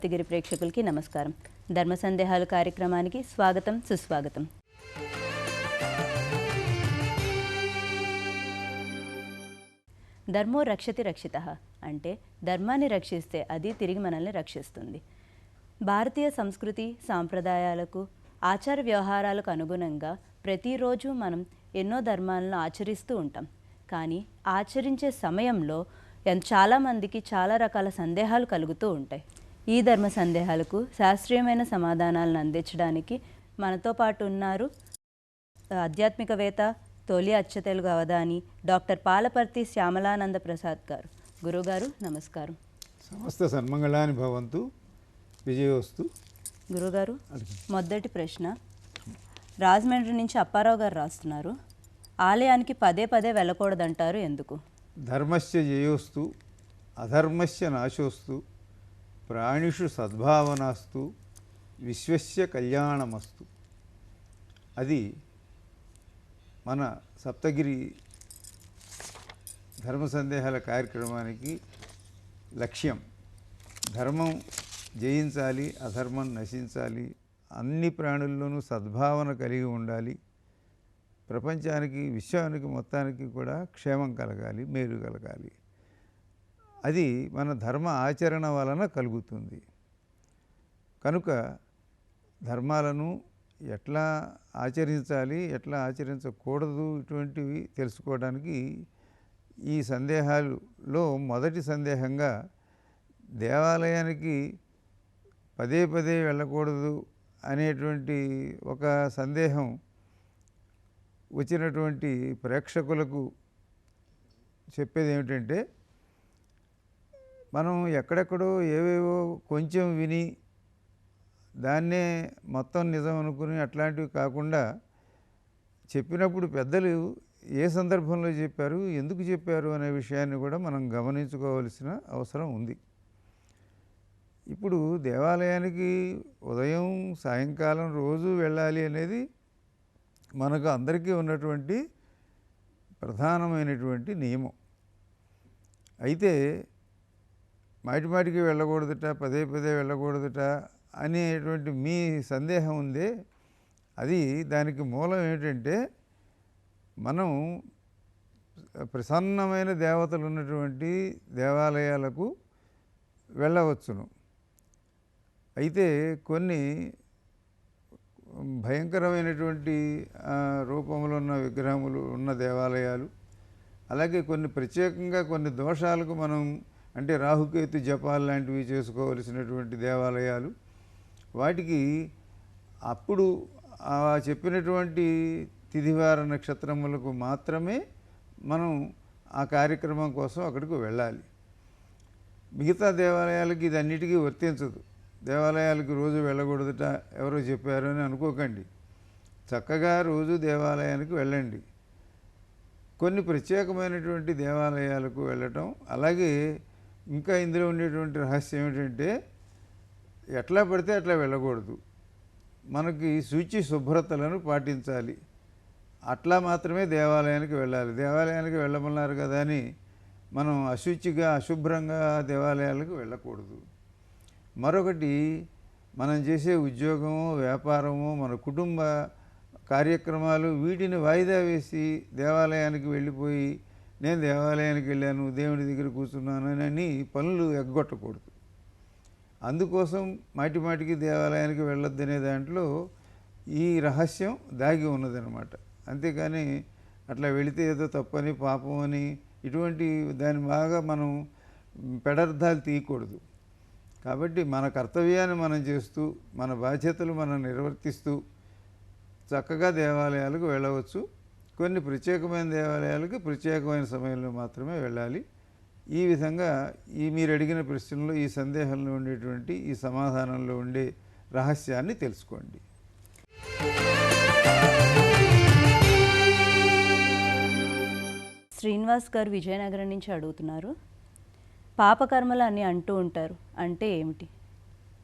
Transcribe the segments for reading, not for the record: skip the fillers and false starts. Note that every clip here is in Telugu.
తిగిరి ప్రేక్షకులకి నమస్కారం. ధర్మ సందేహాలు కార్యక్రమానికి స్వాగతం, సుస్వాగతం. ధర్మో రక్షతి రక్షితః అంటే ధర్మాన్ని రక్షిస్తే అది తిరిగి మనల్ని రక్షిస్తుంది. భారతీయ సంస్కృతి సాంప్రదాయాలకు ఆచార వ్యవహారాలకు అనుగుణంగా ప్రతిరోజు మనం ఎన్నో ధర్మాలను ఆచరిస్తూ ఉంటాం. కానీ ఆచరించే సమయంలో చాలామందికి చాలా రకాల సందేహాలు కలుగుతూ ఉంటాయి. ఈ ధర్మ సందేహాలకు శాస్త్రీయమైన సమాధానాలను అందించడానికి మనతో పాటు ఉన్నారు ఆధ్యాత్మికవేత్త, తొలి అచ్చతెలుగు అవధాని డాక్టర్ పాలపర్తి శ్యామలానంద ప్రసాద్ గారు. గురుగారు నమస్కారం. సమస్త సన్మంగళాని భవంతు, విజయోస్తు. గురుగారు, మొదటి ప్రశ్న రాజమండ్రి నుంచి అప్పారావు గారు రాస్తున్నారు. ఆలయానికి పదే పదే వెళ్ళకూడదంటారు, ఎందుకు? ధర్మస్య జయోస్తు, అధర్మస్య నాశోస్తు, ప్రాణిషు సద్భావనాస్తు, విశ్వస్య కళ్యాణమస్తు. అది మన సప్తగిరి ధర్మ సందేహాల కార్యక్రమానికి లక్ష్యం. ధర్మం జయించాలి, అధర్మం నశించాలి, అన్ని ప్రాణుల్లోనూ సద్భావన కలిగి ఉండాలి, ప్రపంచానికి విశ్వానికి మొత్తానికి కూడా క్షేమం కలగాలి, మేలు కలగాలి. అది మన ధర్మ ఆచరణ వలన కలుగుతుంది. కనుక ధర్మాలను ఎట్లా ఆచరించాలి, ఎట్లా ఆచరించకూడదు, ఇటువంటివి తెలుసుకోవడానికి ఈ సందేహాలలో మొదటి సందేహంగా దేవాలయానికి పదే పదే వెళ్ళకూడదు అనేటువంటి ఒక సందేహం వచ్చినటువంటి ప్రేక్షకులకు చెప్పేది ఏమిటంటే, మనం ఎక్కడెక్కడో ఏవేవో కొంచెం విని దాన్నే మొత్తం నిజం అనుకుని అట్లాంటివి కాకుండా, చెప్పినప్పుడు పెద్దలు ఏ సందర్భంలో చెప్పారు, ఎందుకు చెప్పారు అనే విషయాన్ని కూడా మనం గమనించుకోవాల్సిన అవసరం ఉంది. ఇప్పుడు దేవాలయానికి ఉదయం సాయంకాలం రోజు వెళ్ళాలి అనేది మనకు అందరికీ ఉన్నటువంటి ప్రధానమైనటువంటి నియమం. అయితే మాటిమాటికి వెళ్ళకూడదుట, పదే పదే వెళ్ళకూడదుట అనేటువంటి మీ సందేహం ఉందే, అది దానికి మూలం ఏమిటంటే, మనం ప్రసన్నమైన దేవతలు ఉన్నటువంటి దేవాలయాలకు వెళ్ళవచ్చును. అయితే కొన్ని భయంకరమైనటువంటి రూపంలో ఉన్న విగ్రహములు ఉన్న దేవాలయాలు, అలాగే కొన్ని ప్రత్యేకంగా కొన్ని దోషాలకు మనం అంటే రాహుకేతు జపాలు లాంటివి చేసుకోవలసినటువంటి దేవాలయాలు, వాటికి అప్పుడు చెప్పినటువంటి తిథివార నక్షత్రములకు మాత్రమే మనం ఆ కార్యక్రమం కోసం అక్కడికి వెళ్ళాలి. మిగతా దేవాలయాలకి ఇది అన్నిటికీ వర్తించదు. దేవాలయాలకు రోజు వెళ్ళకూడదుట ఎవరో చెప్పారు అని అనుకోకండి. చక్కగా రోజు దేవాలయానికి వెళ్ళండి. కొన్ని ప్రత్యేకమైనటువంటి దేవాలయాలకు వెళ్ళటం, అలాగే ఇంకా ఇందులో ఉండేటువంటి రహస్యం ఏమిటంటే, ఎట్లా పడితే అట్లా వెళ్ళకూడదు. మనకి శుచి శుభ్రతలను పాటించాలి. అట్లా మాత్రమే దేవాలయానికి వెళ్ళాలి. దేవాలయానికి వెళ్ళమన్నారు కదా అని మనం అశుచిగా అశుభ్రంగా దేవాలయాలకు వెళ్ళకూడదు. మరొకటి, మనం చేసే ఉద్యోగము, వ్యాపారము, మన కుటుంబ కార్యక్రమాలు, వీటిని వాయిదా వేసి దేవాలయానికి వెళ్ళిపోయి నేను దేవాలయానికి వెళ్ళాను, దేవుడి దగ్గర కూర్చున్నాను అని పనులు ఎగ్గొట్టకూడదు. అందుకోసం మాటిమాటికి దేవాలయానికి వెళ్ళొద్దనే దాంట్లో ఈ రహస్యం దాగి ఉన్నదన్నమాట. అంతేకాని అట్లా వెళితే ఏదో తప్పని, పాపం అని ఇటువంటి దాని బాగా మనం పెడర్థాలు తీయకూడదు. కాబట్టి మన కర్తవ్యాన్ని మనం చేస్తూ, మన బాధ్యతలు మనం నిర్వర్తిస్తూ చక్కగా దేవాలయాలకు వెళ్ళవచ్చు. కొన్ని ప్రత్యేకమైన దేవాలయాలకు ప్రత్యేకమైన సమయంలో మాత్రమే వెళ్ళాలి. ఈ విధంగా మీరు అడిగిన ప్రశ్నలో ఈ సందేహంలో ఉండేటువంటి ఈ సమాధానంలో ఉండే రహస్యాన్ని తెలుసుకోండి. శ్రీనివాస్ గారు విజయనగరం నుంచి అడుగుతున్నారు. పాపకర్మలు అని అంటూ ఉంటారు, అంటే ఏమిటి?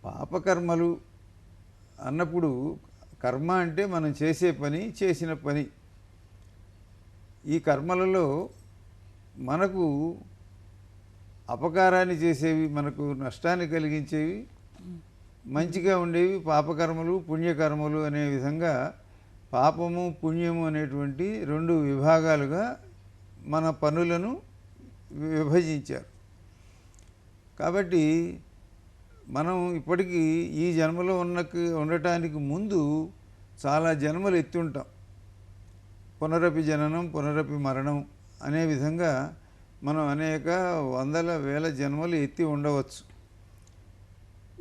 పాపకర్మలు అన్నప్పుడు కర్మ అంటే మనం చేసే పని, చేసిన పని. ఈ కర్మలలో మనకు అపకారాన్ని చేసేవి, మనకు నష్టాన్ని కలిగించేవి మంచిగా ఉండేవి పాపకర్మలు పుణ్యకర్మలు అనే విధంగా పాపము పుణ్యము అనేటువంటి రెండు విభాగాలుగా మన పనులను విభజించారు. కాబట్టి మనం ఇప్పటికీ ఈ జన్మలో ఉండటానికి ముందు చాలా జన్మలు ఎత్తుంటాం. పునరపి జననం పునరపి మరణం అనే విధంగా మనం అనేక వందల వేల జన్మలు ఎత్తి ఉండవచ్చు.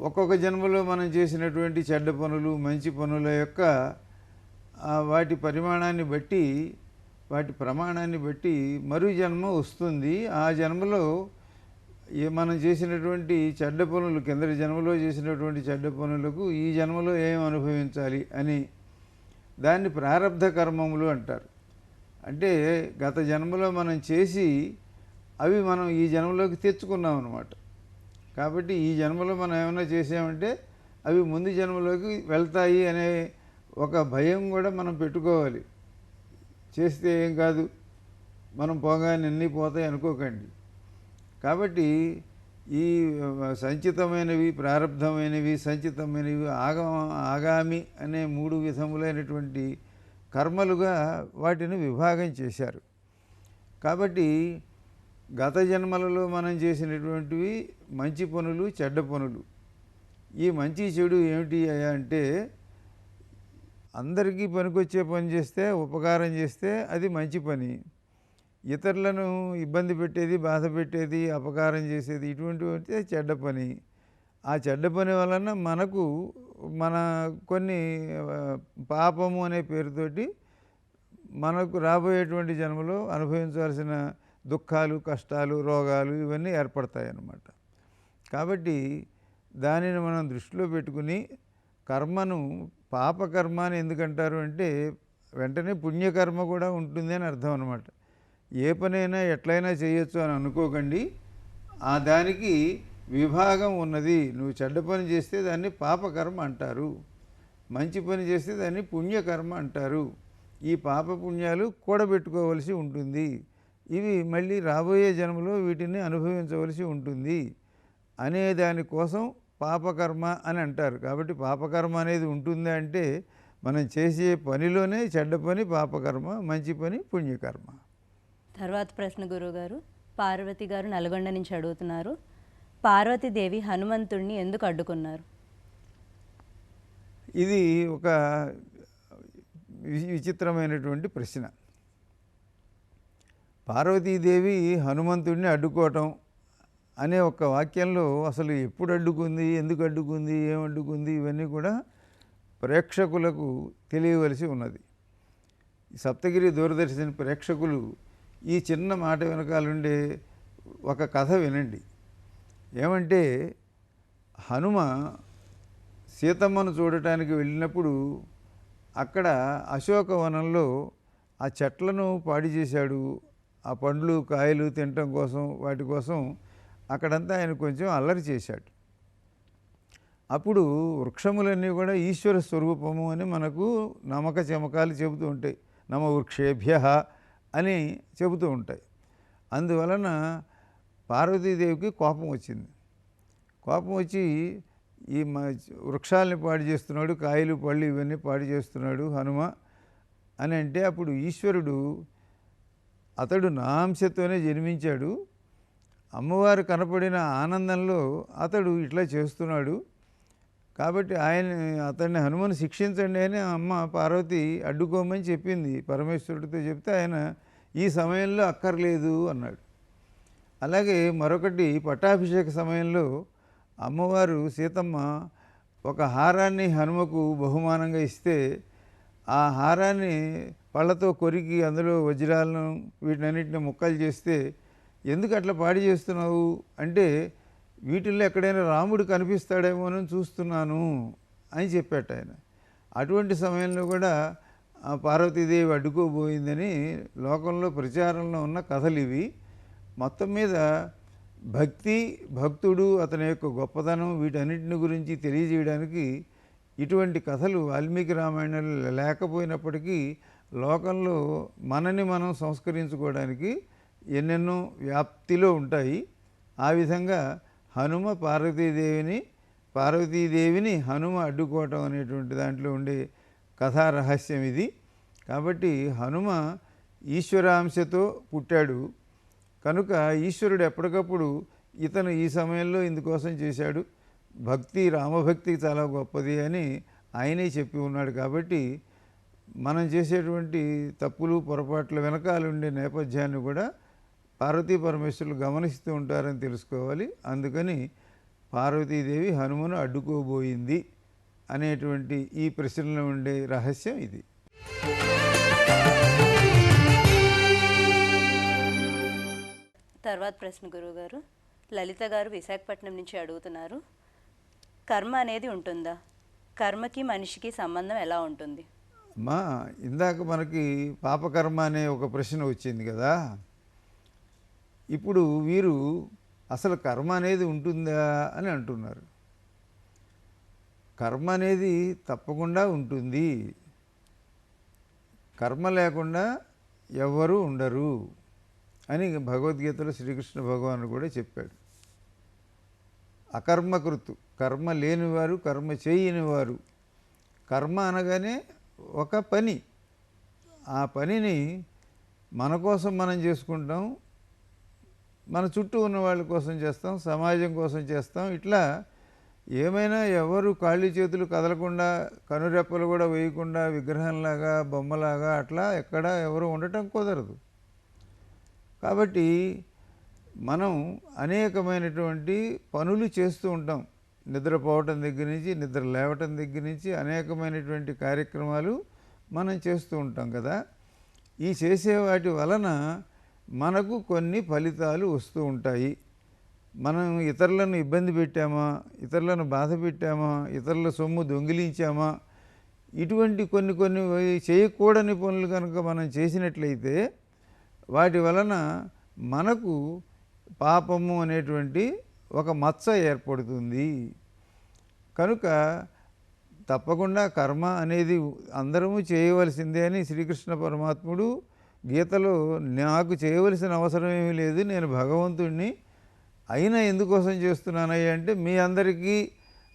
ఒక్కొక్క జన్మలో మనం చేసినటువంటి చెడ్డ పనులు మంచి పనుల యొక్క వాటి పరిమాణాన్ని బట్టి వాటి ప్రమాణాన్ని బట్టి మరో జన్మ వస్తుంది. ఆ జన్మలో మనం చేసినటువంటి చెడ్డ పనులు కిందటి జన్మలో చేసినటువంటి చెడ్డ పనులకు ఈ జన్మలో ఏం అనుభవించాలి అని దాన్ని ప్రారబ్ధ కర్మములు అంటారు. అంటే గత జన్మలో మనం చేసి అవి మనం ఈ జన్మలోకి తెచ్చుకున్నాం అన్నమాట. కాబట్టి ఈ జన్మలో మనం ఏమైనా చేసామంటే అవి ముందు జన్మలోకి వెళ్తాయి అనే ఒక భయం కూడా మనం పెట్టుకోవాలి. చేస్తే ఏం కాదు, మనం పోగానే అన్నీ పోతాయి అనుకోకండి. కాబట్టి ఈ సంచితమైనవి ప్రారబ్ధమైనవి సంచితమైనవి ఆగామి అనే మూడు విధములైనటువంటి కర్మలుగా వాటిని విభాగం చేశారు. కాబట్టి గత జన్మలలో మనం చేసినటువంటివి మంచి పనులు చెడ్డ పనులు. ఈ మంచి చెడు ఏమిటి అంటే అందరికీ పనికొచ్చే పని చేస్తే ఉపకారం చేస్తే అది మంచి పని. ఇతరులను ఇబ్బంది పెట్టేది బాధ పెట్టేది అపకారం చేసేది ఇటువంటివి చెడ్డ పని. ఆ చెడ్డ పని వలన మనకు మన కొన్ని పాపము అనే పేరుతోటి మనకు రాబోయేటువంటి జన్మలో అనుభవించాల్సిన దుఃఖాలు కష్టాలు రోగాలు ఇవన్నీ ఏర్పడతాయి అన్నమాట. కాబట్టి దానిని మనం దృష్టిలో పెట్టుకుని కర్మను పాపకర్మ అని ఎందుకంటారు అంటే వెంటనే పుణ్యకర్మ కూడా ఉంటుంది అని అర్థం అన్నమాట. ఏ పనైనా ఎట్లయినా చేయొచ్చు అని అనుకోకండి. ఆ దానికి విభాగం ఉన్నది. నువ్వు చెడ్డ పని చేస్తే దాన్ని పాపకర్మ అంటారు, మంచి పని చేస్తే దాన్ని పుణ్యకర్మ అంటారు. ఈ పాప పుణ్యాలు కూడబెట్టుకోవలసి ఉంటుంది. ఇవి మళ్ళీ రాబోయే జన్మలో వీటిని అనుభవించవలసి ఉంటుంది అనే దానికోసం పాపకర్మ అని అంటారు. కాబట్టి పాపకర్మ అనేది ఉంటుంది అంటే మనం చేసే పనిలోనే చెడ్డ పని పాపకర్మ, మంచి పని పుణ్యకర్మ. తర్వాత ప్రశ్న గురువుగారు, పార్వతి గారు నల్గొండ నుంచి అడుగుతున్నారు. పార్వతీదేవి హనుమంతుడిని ఎందుకు అడ్డుకున్నారు? ఇది ఒక విచిత్రమైనటువంటి ప్రశ్న. పార్వతీదేవి హనుమంతుడిని అడ్డుకోవటం అనే ఒక వాక్యంలో అసలు ఎప్పుడు అడ్డుకుంది, ఎందుకు అడ్డుకుంది, ఏం అడ్డుకుంది ఇవన్నీ కూడా ప్రేక్షకులకు తెలియవలసి ఉన్నది. సప్తగిరి దూరదర్శన్ ప్రేక్షకులు ఈ చిన్న మాట వెనకాలండే ఒక కథ వినండి. ఏమంటే హనుమ సీతమ్మను చూడటానికి వెళ్ళినప్పుడు అక్కడ అశోకవనంలో ఆ చెట్లను పాడి చేశాడు. ఆ పండ్లు కాయలు తినటం కోసం వాటి కోసం అక్కడంతా ఆయన కొంచెం అల్లరి చేశాడు. అప్పుడు వృక్షములన్నీ కూడా ఈశ్వర స్వరూపము అని మనకు నమ్మక చమకాలు చెబుతూ ఉంటాయి. నమ వృక్షేభ్య అని చెబుతూ ఉంటాయి. అందువలన పార్వతీదేవికి కోపం వచ్చింది. కోపం వచ్చి ఈ వృక్షాలని పాడు చేస్తున్నాడు, కాయలు పళ్ళు ఇవన్నీ పాడు చేస్తున్నాడు హనుమ అని అంటే అప్పుడు ఈశ్వరుడు అతడు నా అంశతోనే జన్మించాడు, అమ్మవారు కనపడిన ఆనందంలో అతడు ఇట్లా చేస్తున్నాడు, కాబట్టి అతన్ని హనుమను శిక్షించండి అని అమ్మ పార్వతి అడ్డుకోమని చెప్పింది. పరమేశ్వరుడితో చెప్తే ఆయన ఈ సమయంలో అక్కర్లేదు అన్నాడు. అలాగే మరొకటి పట్టాభిషేక సమయంలో అమ్మవారు సీతమ్మ ఒక హారాన్ని హనుమకు బహుమానంగా ఇస్తే ఆ హారాన్ని పళ్ళతో కొరికి అందులో వజ్రాలను వీటినన్నింటిని ముక్కలు చేస్తే ఎందుకు అట్లా పాడి చేస్తున్నావు అంటే వీటిల్లో ఎక్కడైనా రాముడు కనిపిస్తాడేమోనని చూస్తున్నాను అని చెప్పాట ఆయన. అటువంటి సమయంలో కూడా పార్వతీదేవి అడ్డుకోబోయిందని లోకంలో ప్రచారంలో ఉన్న కథలు ఇవి. మొత్తం మీద భక్తుడు అతని యొక్క గొప్పతనం వీటన్నిటిని గురించి తెలియజేయడానికి ఇటువంటి కథలు వాల్మీకి రామాయణంలో లేకపోయినప్పటికీ లోకంలో మనని మనం సంస్కరించుకోవడానికి ఎన్నెన్నో వ్యాప్తిలో ఉంటాయి. ఆ విధంగా హనుమ పార్వతీదేవిని పార్వతీదేవిని హనుమ అడ్డుకోవటం అనేటువంటి దాంట్లో ఉండే కథా రహస్యం ఇది. కాబట్టి హనుమ ఈశ్వరాంశతో పుట్టాడు కనుక ఈశ్వరుడు ఎప్పటికప్పుడు ఇతను ఈ సమయంలో ఇందుకోసం చేశాడు, భక్తి రామభక్తి చాలా గొప్పది అని ఆయనే చెప్పి ఉన్నాడు. కాబట్టి మనం చేసేటువంటి తప్పులు పొరపాట్ల వెనకాల ఉండే నేపథ్యాన్ని కూడా పార్వతీ పరమేశ్వరులు గమనిస్తూ ఉంటారని తెలుసుకోవాలి. అందుకని పార్వతీదేవి హనుమను అడ్డుకోబోయింది అనేటువంటి ఈ ప్రశ్నలో ఉండే రహస్యం ఇది. తర్వాత ప్రశ్న గురువుగారు, లలిత గారు విశాఖపట్నం నుంచి అడుగుతున్నారు, కర్మ అనేది ఉంటుందా? కర్మకి మనిషికి సంబంధం ఎలా ఉంటుంది? అమ్మా, ఇందాక మనకి పాపకర్మ అనే ఒక ప్రశ్న వచ్చింది కదా. ఇప్పుడు వీరు అసలు కర్మ అనేది ఉంటుందా అని అంటున్నారు. కర్మ అనేది తప్పకుండా ఉంటుంది. కర్మ లేకుండా ఎవ్వరూ ఉండరు అని భగవద్గీతలో శ్రీకృష్ణ భగవానుడు కూడా చెప్పాడు. అకర్మకృతు, కర్మ లేనివారు, కర్మ చేయనివారు. కర్మ అనగానే ఒక పని, ఆ పనిని మన కోసం మనం చేసుకుంటాం, మన చుట్టూ ఉన్న వాళ్ళ కోసం చేస్తాం, సమాజం కోసం చేస్తాం. ఇట్లా ఏమైనా ఎవరు కాళ్ళు చేతులు కదలకుండా, కనురెప్పలు కూడా వేయకుండా విగ్రహంలాగా బొమ్మలాగా అట్లా ఎక్కడ ఎవరు ఉండటం కుదరదు. కాబట్టి మనం అనేకమైనటువంటి పనులు చేస్తూ ఉంటాం. నిద్రపోవటం దగ్గర నుంచి, నిద్ర లేవటం దగ్గర నుంచి అనేకమైనటువంటి కార్యక్రమాలు మనం చేస్తూ ఉంటాం కదా. ఈ చేసే వాటి వలన మనకు కొన్ని ఫలితాలు వస్తూ ఉంటాయి. మనం ఇతరులను ఇబ్బంది పెట్టామా, ఇతరులను బాధ పెట్టామా, ఇతరుల సొమ్ము దొంగిలించామా, ఇటువంటి కొన్ని చేయకూడని పనులు కనుక మనం చేసినట్లయితే వాటి వలన మనకు పాపము అనేటువంటి ఒక మచ్చ ఏర్పడుతుంది. కనుక తప్పకుండా కర్మ అనేది అందరము చేయవలసిందే అని శ్రీకృష్ణ పరమాత్ముడు గీతలో, నాకు చేయవలసిన అవసరం ఏమీ లేదు, నేను భగవంతుడిని, అయినా ఎందుకోసం చేస్తున్నానయ్యా అంటే మీ అందరికీ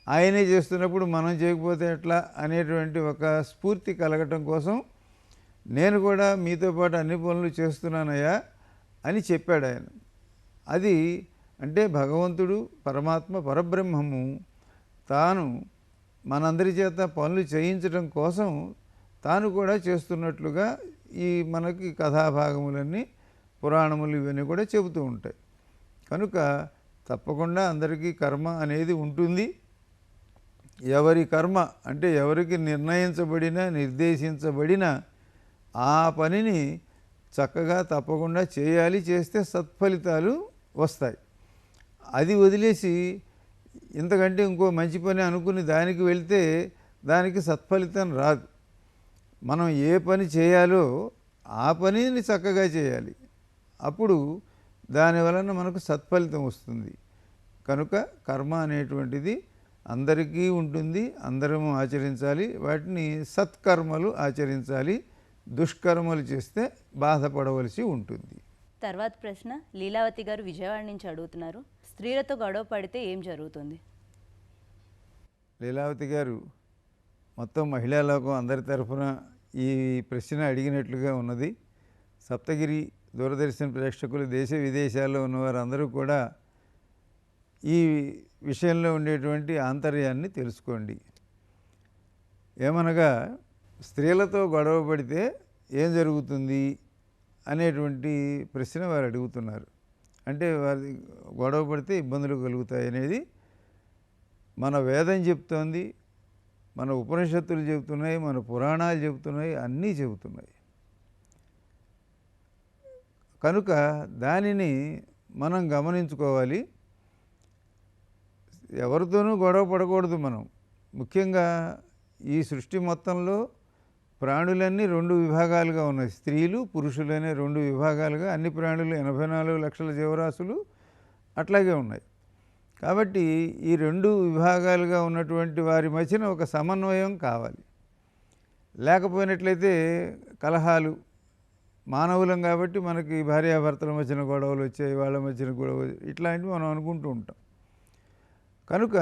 ఆయనే చేస్తున్నప్పుడు మనం చేయకపోతే ఎట్లా అనేటువంటి ఒక స్ఫూర్తి కలగటం కోసం నేను కూడా మీతో పాటు అన్ని పనులు చేస్తున్నానయ్యా అని చెప్పాడు ఆయన. అది అంటే భగవంతుడు, పరమాత్మ, పరబ్రహ్మము తాను మనందరి చేత పనులు చేయించడం కోసం తాను కూడా చేస్తున్నట్లుగా ఈ మనకి కథాభాగములన్నీ, పురాణములు ఇవన్నీ కూడా చెబుతూ ఉంటాయి. కనుక తప్పకుండా అందరికీ కర్మ అనేది ఉంటుంది. ఎవరి కర్మ అంటే ఎవరికి నిర్ణయించబడిన, నిర్దేశించబడిన ఆ పనిని చక్కగా తప్పకుండా చేయాలి, చేస్తే సత్ఫలితాలు వస్తాయి. అది వదిలేసి ఇంతకంటే ఇంకో మంచి పని అనుకుని దానికి వెళ్తే దానికి సత్ఫలితం రాదు. మనం ఏ పని చేయాలో ఆ పనిని చక్కగా చేయాలి, అప్పుడు దాని వలన మనకు సత్ఫలితం వస్తుంది. కనుక కర్మ అనేటువంటిది అందరికీ ఉంటుంది, అందరము ఆచరించాలి. వాటిని సత్కర్మలు ఆచరించాలి, దుష్కర్మలు చేస్తే బాధపడవలసి ఉంటుంది. తర్వాత ప్రశ్న లీలావతి గారు విజయవాడ నుంచి అడుగుతున్నారు, స్త్రీలతో గొడవ పడితే ఏం జరుగుతుంది? లీలావతి గారు మొత్తం మహిళా లోకం అందరి తరఫున ఈ ప్రశ్న అడిగినట్లుగా ఉన్నది. సప్తగిరి దూరదర్శన్ ప్రేక్షకులు, దేశ విదేశాల్లో ఉన్నవారు అందరూ కూడా ఈ విషయంలో ఉండేటువంటి ఆంతర్యాన్ని తెలుసుకోండి. ఏమనగా స్త్రీలతో గొడవ పడితే ఏం జరుగుతుంది అనేటువంటి ప్రశ్న వారు అడుగుతున్నారు. అంటే వారి గొడవ పడితే ఇబ్బందులు కలుగుతాయి అనేది మన వేదం చెప్తోంది, మన ఉపనిషత్తులు చెబుతున్నాయి, మన పురాణాలు చెబుతున్నాయి, అన్నీ చెబుతున్నాయి. కనుక దానిని మనం గమనించుకోవాలి. ఎవరితోనూ గొడవ పడకూడదు మనం. ముఖ్యంగా ఈ సృష్టి మొత్తంలో ప్రాణులన్నీ రెండు విభాగాలుగా ఉన్నాయి, స్త్రీలు పురుషులు అనే రెండు విభాగాలుగా. అన్ని ప్రాణులు 84 లక్షల జీవరాశులు అట్లాగే ఉన్నాయి. కాబట్టి ఈ రెండు విభాగాలుగా ఉన్నటువంటి వారి మధ్యన ఒక సమన్వయం కావాలి. లేకపోయినట్లయితే కలహాలు, మానవులం కాబట్టి మనకి భార్యాభర్తల మధ్యన గొడవలు వచ్చాయి, వాళ్ళ మధ్యన గొడవ, ఇట్లాంటివి మనం అనుకుంటూ ఉంటాం. కనుక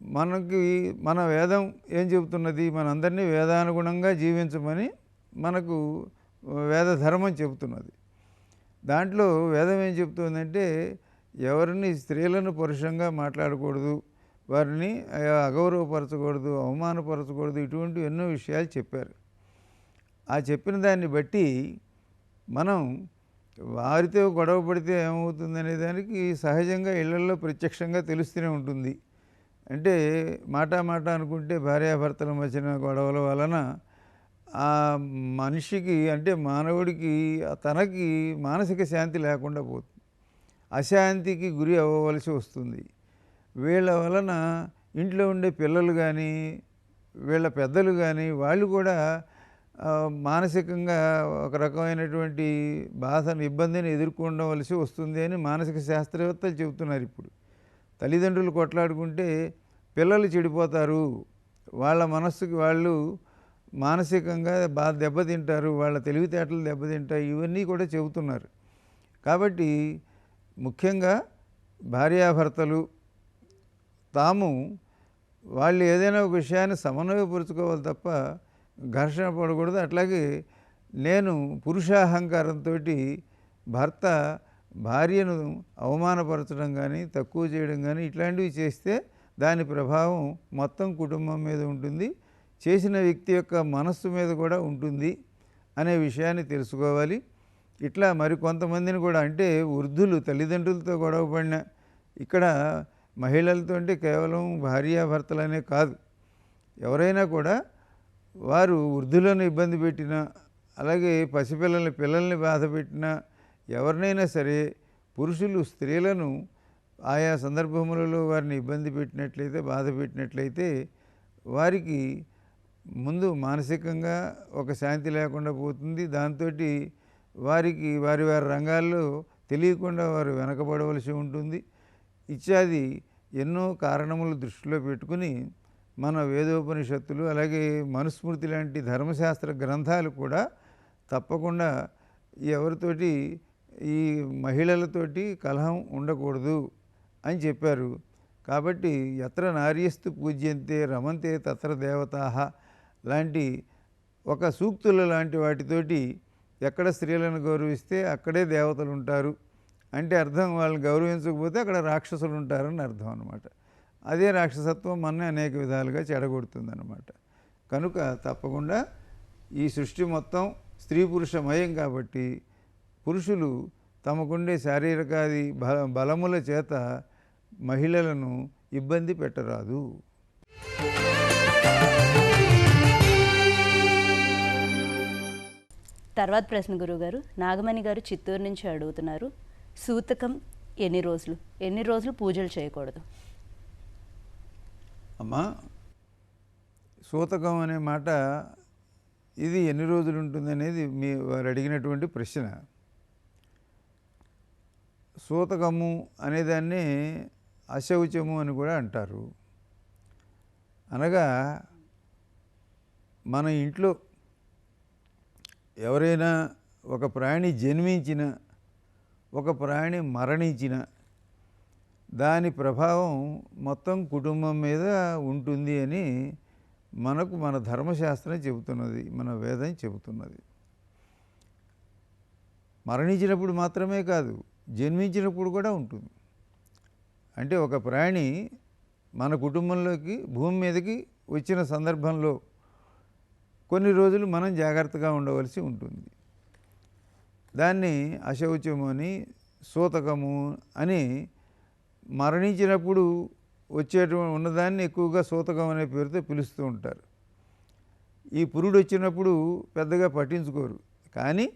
మనకి మన వేదం ఏం చెబుతున్నది? మనందరినీ వేదానుగుణంగా జీవించమని మనకు వేద ధర్మం చెబుతున్నది. దాంట్లో వేదం ఏం చెప్తుందంటే ఎవరిని స్త్రీలను పరుషంగా మాట్లాడకూడదు, వారిని అగౌరవపరచకూడదు, అవమానపరచకూడదు, ఇటువంటి ఎన్నో విషయాలు చెప్పారు. ఆ చెప్పిన దాన్ని బట్టి మనం వారితో గొడవ పడితే ఏమవుతుందనే దానికి సహజంగా ఇళ్లల్లో ప్రత్యక్షంగా తెలుస్తూనే ఉంటుంది. అంటే మాట అనుకుంటే భార్యాభర్తల మధ్యన గొడవల వలన ఆ మనిషికి అంటే మానవుడికి తనకి మానసిక శాంతి లేకుండా పోతుంది, అశాంతికి గురి అవ్వవలసి వస్తుంది. వీళ్ళ వలన ఇంట్లో ఉండే పిల్లలు కానీ వీళ్ళ పెద్దలు కానీ వాళ్ళు కూడా మానసికంగా ఒక రకమైనటువంటి బాధను ఇబ్బందిని ఎదుర్కొనవలసి వస్తుంది అని మానసిక శాస్త్రవేత్తలు చెబుతున్నారు. ఇప్పుడు తల్లిదండ్రులు కొట్లాడుకుంటే పిల్లలు చెడిపోతారు, వాళ్ళ మనస్సుకి వాళ్ళు మానసికంగా బాగా దెబ్బతింటారు, వాళ్ళ తెలివితేటలు దెబ్బతింటాయి, ఇవన్నీ కూడా చెబుతున్నారు. కాబట్టి ముఖ్యంగా భార్యాభర్తలు తాము వాళ్ళు ఏదైనా ఒక విషయాన్ని సమన్వయపరుచుకోవాలి తప్ప ఘర్షణ పడకూడదు. అట్లాగే నేను పురుషాహంకారంతో భర్త భార్యను అవమానపరచడం కానీ తక్కువ చేయడం కానీ ఇట్లాంటివి చేస్తే దాని ప్రభావం మొత్తం కుటుంబం మీద ఉంటుంది, చేసిన వ్యక్తి యొక్క మనస్సు మీద కూడా ఉంటుంది అనే విషయాన్ని తెలుసుకోవాలి. ఇట్లా మరి కొంతమందిని కూడా అంటే వృద్ధులు తల్లిదండ్రులతో గొడవపడిన ఇక్కడ మహిళలతో అంటే కేవలం భార్యాభర్తలనే కాదు, ఎవరైనా కూడా వారు వృద్ధులను ఇబ్బంది పెట్టినా అలాగే పిల్లల్ని బాధ పెట్టినా ఎవరినైనా సరే పురుషులు స్త్రీలను ఆయా సందర్భములలో వారిని ఇబ్బంది పెట్టినట్లయితే బాధ పెట్టినట్లయితే వారికి ముందు మానసికంగా ఒక శాంతి లేకుండా పోతుంది. దాంతో వారికి వారి రంగాల్లో తెలియకుండా వారు వెనకబడవలసి ఉంటుంది. ఇత్యాది ఎన్నో కారణములు దృష్టిలో పెట్టుకుని మన వేదోపనిషత్తులు అలాగే మనుస్మృతి లాంటి ధర్మశాస్త్ర గ్రంథాలు కూడా తప్పకుండా ఎవరితోటి ఈ మహిళలతోటి కలహం ఉండకూడదు అని చెప్పారు. కాబట్టి ఎత్ర నార్యస్తు పూజ్యంతే రమంతే తత్ర దేవతాః లాంటి ఒక సూక్తుల లాంటి వాటితోటి ఎక్కడ స్త్రీలను గౌరవిస్తే అక్కడే దేవతలు ఉంటారు అంటే అర్థం, వాళ్ళని గౌరవించకపోతే అక్కడ రాక్షసులు ఉంటారని అర్థం అన్నమాట. అదే రాక్షసత్వం మనని అనేక విధాలుగా చెడగొడుతుందన్నమాట. కనుక తప్పకుండా ఈ సృష్టి మొత్తం స్త్రీ పురుషమయం కాబట్టి పురుషులు తమకుండే శారీరకాది బలముల చేత మహిళలను ఇబ్బంది పెట్టరాదు. తర్వాత ప్రశ్న గురువుగారు, నాగమణి గారు చిత్తూరు నుంచి అడుగుతున్నారు, సూతకం ఎన్ని రోజులు పూజలు చేయకూడదు? అమ్మా, సూతకం అనే మాట ఇది ఎన్ని రోజులు ఉంటుంది అనేది వారు అడిగినటువంటి ప్రశ్న. సూతకము అనేదాన్ని అశౌచము అని కూడా అంటారు. అనగా మన ఇంట్లో ఎవరైనా ఒక ప్రాణి జన్మించిన ఒక ప్రాణి మరణించిన దాని ప్రభావం మొత్తం కుటుంబం మీద ఉంటుంది అని మనకు మన ధర్మశాస్త్రం చెబుతున్నది, మన వేదం చెబుతున్నది. మరణించినప్పుడు మాత్రమే కాదు, జన్మించినప్పుడు కూడా ఉంటుంది. అంటే ఒక ప్రాణి మన కుటుంబంలోకి భూమి మీదకి వచ్చిన సందర్భంలో కొన్ని రోజులు మనం జాగ్రత్తగా ఉండవలసి ఉంటుంది. దాన్ని అశౌచము అని సూతకము అని మరణించినప్పుడు ఉన్నదాన్ని ఎక్కువగా సూతకం అనే పేరుతో పిలుస్తూ ఉంటారు. ఈ పురుడు వచ్చినప్పుడు పెద్దగా పట్టించుకోరు, కానీ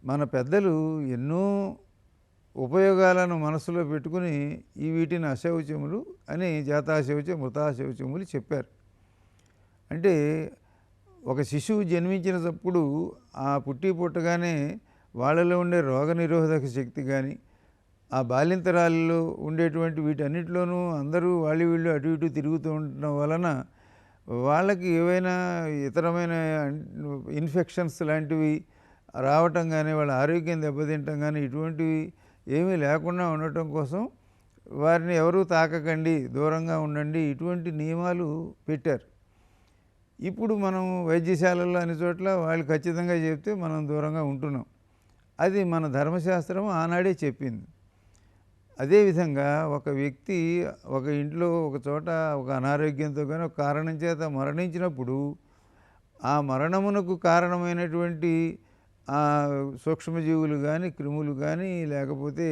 మన పెద్దలు ఎన్నో ఉపయోగాలను మనసులో పెట్టుకుని వీటిని అశౌచములు అని జాతాశౌచ మృతాశౌచములు చెప్పారు. అంటే ఒక శిశువు జన్మించినప్పుడు ఆ పుట్టగానే వాళ్ళలో ఉండే రోగనిరోధక శక్తి కానీ ఆ బాల్యంతరాలలో ఉండేటువంటి వీటన్నిటిలోనూ అందరూ వీళ్ళు అటు ఇటు తిరుగుతూ ఉండటం వలన వాళ్ళకి ఏవైనా ఇతరమైన ఇన్ఫెక్షన్స్ లాంటివి రావటం కానీ వాళ్ళ ఆరోగ్యం దెబ్బతింటం కానీ ఇటువంటివి ఏమీ లేకుండా ఉండటం కోసం వారిని ఎవరూ తాకకండి, దూరంగా ఉండండి, ఇటువంటి నియమాలు పెట్టారు. ఇప్పుడు మనం వైద్యశాలల్లో అన్ని చోట్ల వాళ్ళు ఖచ్చితంగా చెప్తే మనం దూరంగా ఉంటున్నాం. అది మన ధర్మశాస్త్రం ఆనాడే చెప్పింది. అదేవిధంగా ఒక వ్యక్తి ఒక ఇంట్లో ఒక చోట ఒక అనారోగ్యంతో కానీ ఒక కారణం చేత మరణించినప్పుడు ఆ మరణమునకు కారణమైనటువంటి సూక్ష్మజీవులు కానీ, క్రిములు కానీ, లేకపోతే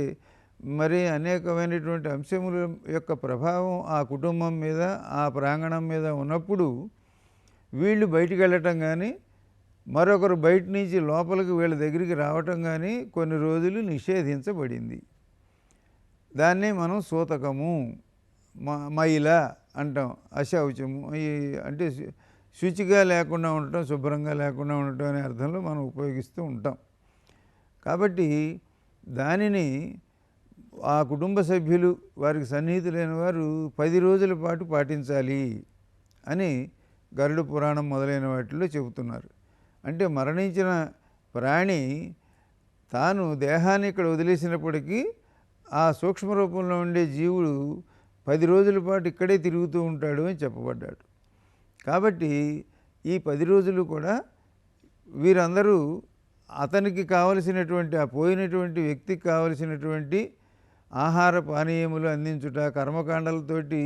మరి అనేకమైనటువంటి అంశముల యొక్క ప్రభావం ఆ కుటుంబం మీద, ఆ ప్రాంగణం మీద ఉన్నప్పుడు వీళ్ళు బయటికి వెళ్ళటం కానీ, మరొకరు బయట నుంచి లోపలికి వీళ్ళ దగ్గరికి రావటం కానీ కొన్ని రోజులు నిషేధించబడింది. దాన్నే మనం సూతకము, మైల అంటాం, అశౌచము. అంటే శుచిగా లేకుండా ఉండటం, శుభ్రంగా లేకుండా ఉండటం అనే అర్థంలో మనం ఉపయోగిస్తూ ఉంటాం. కాబట్టి దానిని ఆ కుటుంబ సభ్యులు, వారికి సన్నిహితులైన వారు 10 రోజుల పాటు పాటించాలి అని గరుడ పురాణం మొదలైన వాటిల్లో చెబుతున్నారు. అంటే మరణించిన ప్రాణి తాను దేహాన్ని ఇక్కడ వదిలేసినప్పటికీ ఆ సూక్ష్మ రూపంలో ఉండే జీవుడు 10 రోజుల పాటు ఇక్కడే తిరుగుతూ ఉంటాడు అని చెప్పబడ్డాడు. కాబట్టి ఈ 10 రోజులు కూడా వీరందరూ అతనికి కావలసినటువంటి, ఆ పోయినటువంటి వ్యక్తికి కావలసినటువంటి ఆహార పానీయములు అందించుట, కర్మకాండలతోటి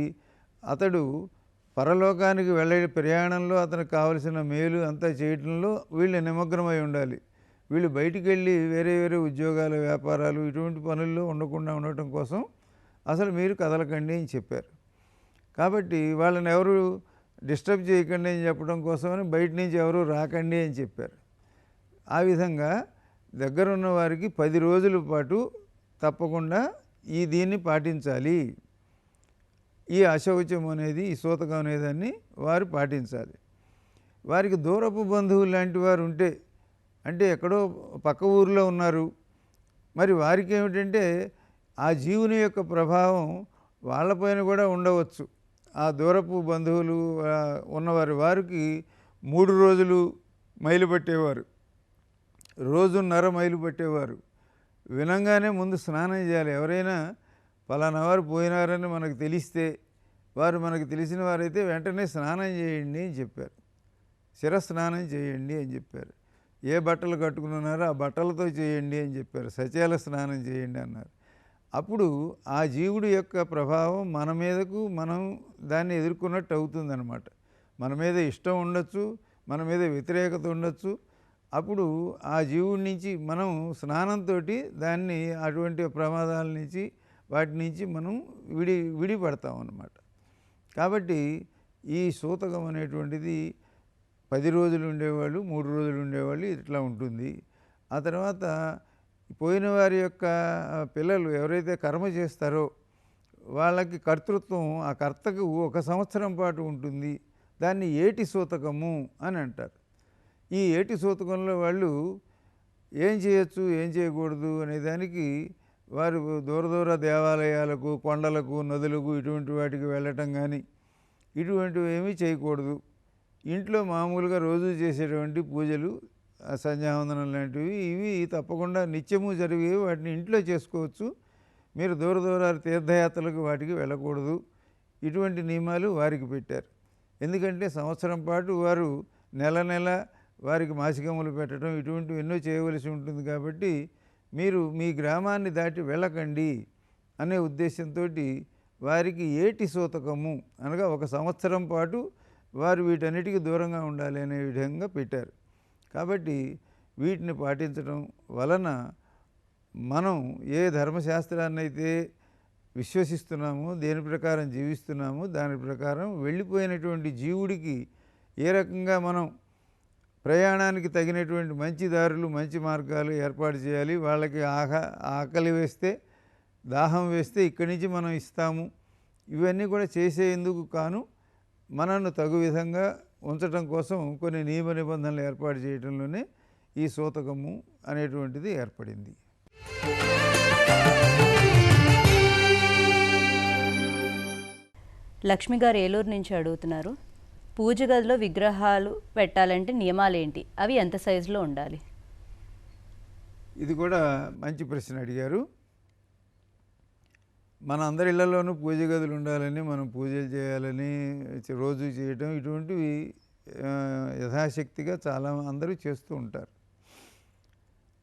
అతడు పరలోకానికి వెళ్ళే ప్రయాణంలో అతనికి కావలసిన మేలు అంతా చేయటంలో వీళ్ళు నిమగ్నమై ఉండాలి. వీళ్ళు బయటికి వెళ్ళి వేరే వేరే ఉద్యోగాలు, వ్యాపారాలు, ఇటువంటి పనుల్లో ఉండకుండా ఉండటం కోసం అసలు మీరు కదలకండి అని చెప్పారు. కాబట్టి వాళ్ళని ఎవరు డిస్టర్బ్ చేయకండి అని చెప్పడం కోసమని బయట నుంచి ఎవరు రాకండి అని చెప్పారు. ఆ విధంగా దగ్గరున్న వారికి 10 రోజుల పాటు తప్పకుండా దీన్ని పాటించాలి. ఈ అశౌచం అనేది, ఈ సూతకం అనేదాన్ని వారు పాటించాలి. వారికి దూరపు బంధువులు లాంటి వారు ఉంటే, అంటే ఎక్కడో పక్క ఊరిలో ఉన్నారు, మరి వారికి ఏమిటంటే ఆ జీవుని యొక్క ప్రభావం వాళ్ళపైన కూడా ఉండవచ్చు. ఆ దూరపు బంధువులు ఉన్నవారు వారికి 3 రోజులు మైలు పట్టేవారు, రోజున్నర మైలు పట్టేవారు. వినంగానే ముందు స్నానం చేయాలి. ఎవరైనా పలానా వారు పోయినారని మనకు తెలిస్తే, వారు మనకు తెలిసిన వారైతే వెంటనే స్నానం చేయండి అని చెప్పారు. శిరస్నానం చేయండి అని చెప్పారు. ఏ బట్టలు కట్టుకున్నారో ఆ బట్టలతో చేయండి అని చెప్పారు. సచేల స్నానం చేయండి అన్నారు. అప్పుడు ఆ జీవుడి యొక్క ప్రభావం మన మీదకు మనం దాన్ని ఎదుర్కొన్నట్టు అవుతుందన్నమాట. మన మీద ఇష్టం ఉండొచ్చు, మన మీద వ్యతిరేకత ఉండొచ్చు. అప్పుడు ఆ జీవుడి నుంచి మనం స్నానంతో దాన్ని, అటువంటి ప్రమాదాల నుంచి, వాటి నుంచి మనం విడిపడతాం అన్నమాట. కాబట్టి ఈ సూతకం అనేటువంటిది 10 రోజులు ఉండేవాళ్ళు, 3 రోజులు ఉండేవాళ్ళు, ఇట్లా ఉంటుంది. ఆ తర్వాత పోయిన వారి యొక్క పిల్లలు ఎవరైతే కర్మ చేస్తారో వాళ్ళకి కర్తృత్వం, ఆ కర్తకు 1 సంవత్సరం పాటు ఉంటుంది. దాన్ని ఏటి సూతకము అని అంటారు. ఈ ఏటి సూతకంలో వాళ్ళు ఏం చేయొచ్చు, ఏం చేయకూడదు అనే దానికి వారు దూర దేవాలయాలకు, కొండలకు, నదులకు, ఇటువంటి వాటికి వెళ్ళటం కానీ ఇటువంటివి ఏమీ చేయకూడదు. ఇంట్లో మామూలుగా రోజు చేసేటువంటి పూజలు, సంధ్యావందనం లాంటివి, ఇవి తప్పకుండా నిత్యము జరిగేవి, వాటిని ఇంట్లో చేసుకోవచ్చు. మీరు దూర తీర్థయాత్రలకు వాటికి వెళ్ళకూడదు. ఇటువంటి నియమాలు వారికి పెట్టారు. ఎందుకంటే సంవత్సరం పాటు వారు నెల వారికి మాసికములు పెట్టడం, ఇటువంటివి ఎన్నో చేయవలసి ఉంటుంది. కాబట్టి మీరు మీ గ్రామాన్ని దాటి వెళ్ళకండి అనే ఉద్దేశంతో వారికి ఏటి సూతకము అనగా 1 సంవత్సరం పాటు వారు వీటన్నిటికీ దూరంగా ఉండాలి అనే విధంగా పెట్టారు. కాబట్టి వీటిని పాటించడం వలన మనం ఏ ధర్మశాస్త్రాన్ని అయితే విశ్వసిస్తున్నామో, దేని ప్రకారం జీవిస్తున్నామో, దాని ప్రకారం వెళ్ళిపోయినటువంటి జీవుడికి ఏ రకంగా మనం ప్రయాణానికి తగినటువంటి మంచి దారులు, మంచి మార్గాలు ఏర్పాటు చేయాలి. వాళ్ళకి ఆకలి వేస్తే, దాహం వేస్తే ఇక్కడి నుంచి మనం ఇస్తాము. ఇవన్నీ కూడా చేసేందుకు కాను మనను తగు విధంగా ఉంచటం కోసం కొన్ని నియమ నిబంధనలు ఏర్పాటు చేయడంలోనే ఈ సూతకము అనేటువంటిది ఏర్పడింది. లక్ష్మి గారు ఏలూరు నుంచి అడుగుతున్నారు, పూజ గదిలో విగ్రహాలు పెట్టాలంటే నియమాలు ఏంటి, అవి ఎంత సైజులో ఉండాలి? ఇది కూడా మంచి ప్రశ్న అడిగారు. మన అందరి ఇళ్లలోనూ పూజ గదులు ఉండాలని, మనం పూజలు చేయాలని రోజు చేయటం ఇటువంటివి యథాశక్తిగా చాలా అందరూ చేస్తూ ఉంటారు.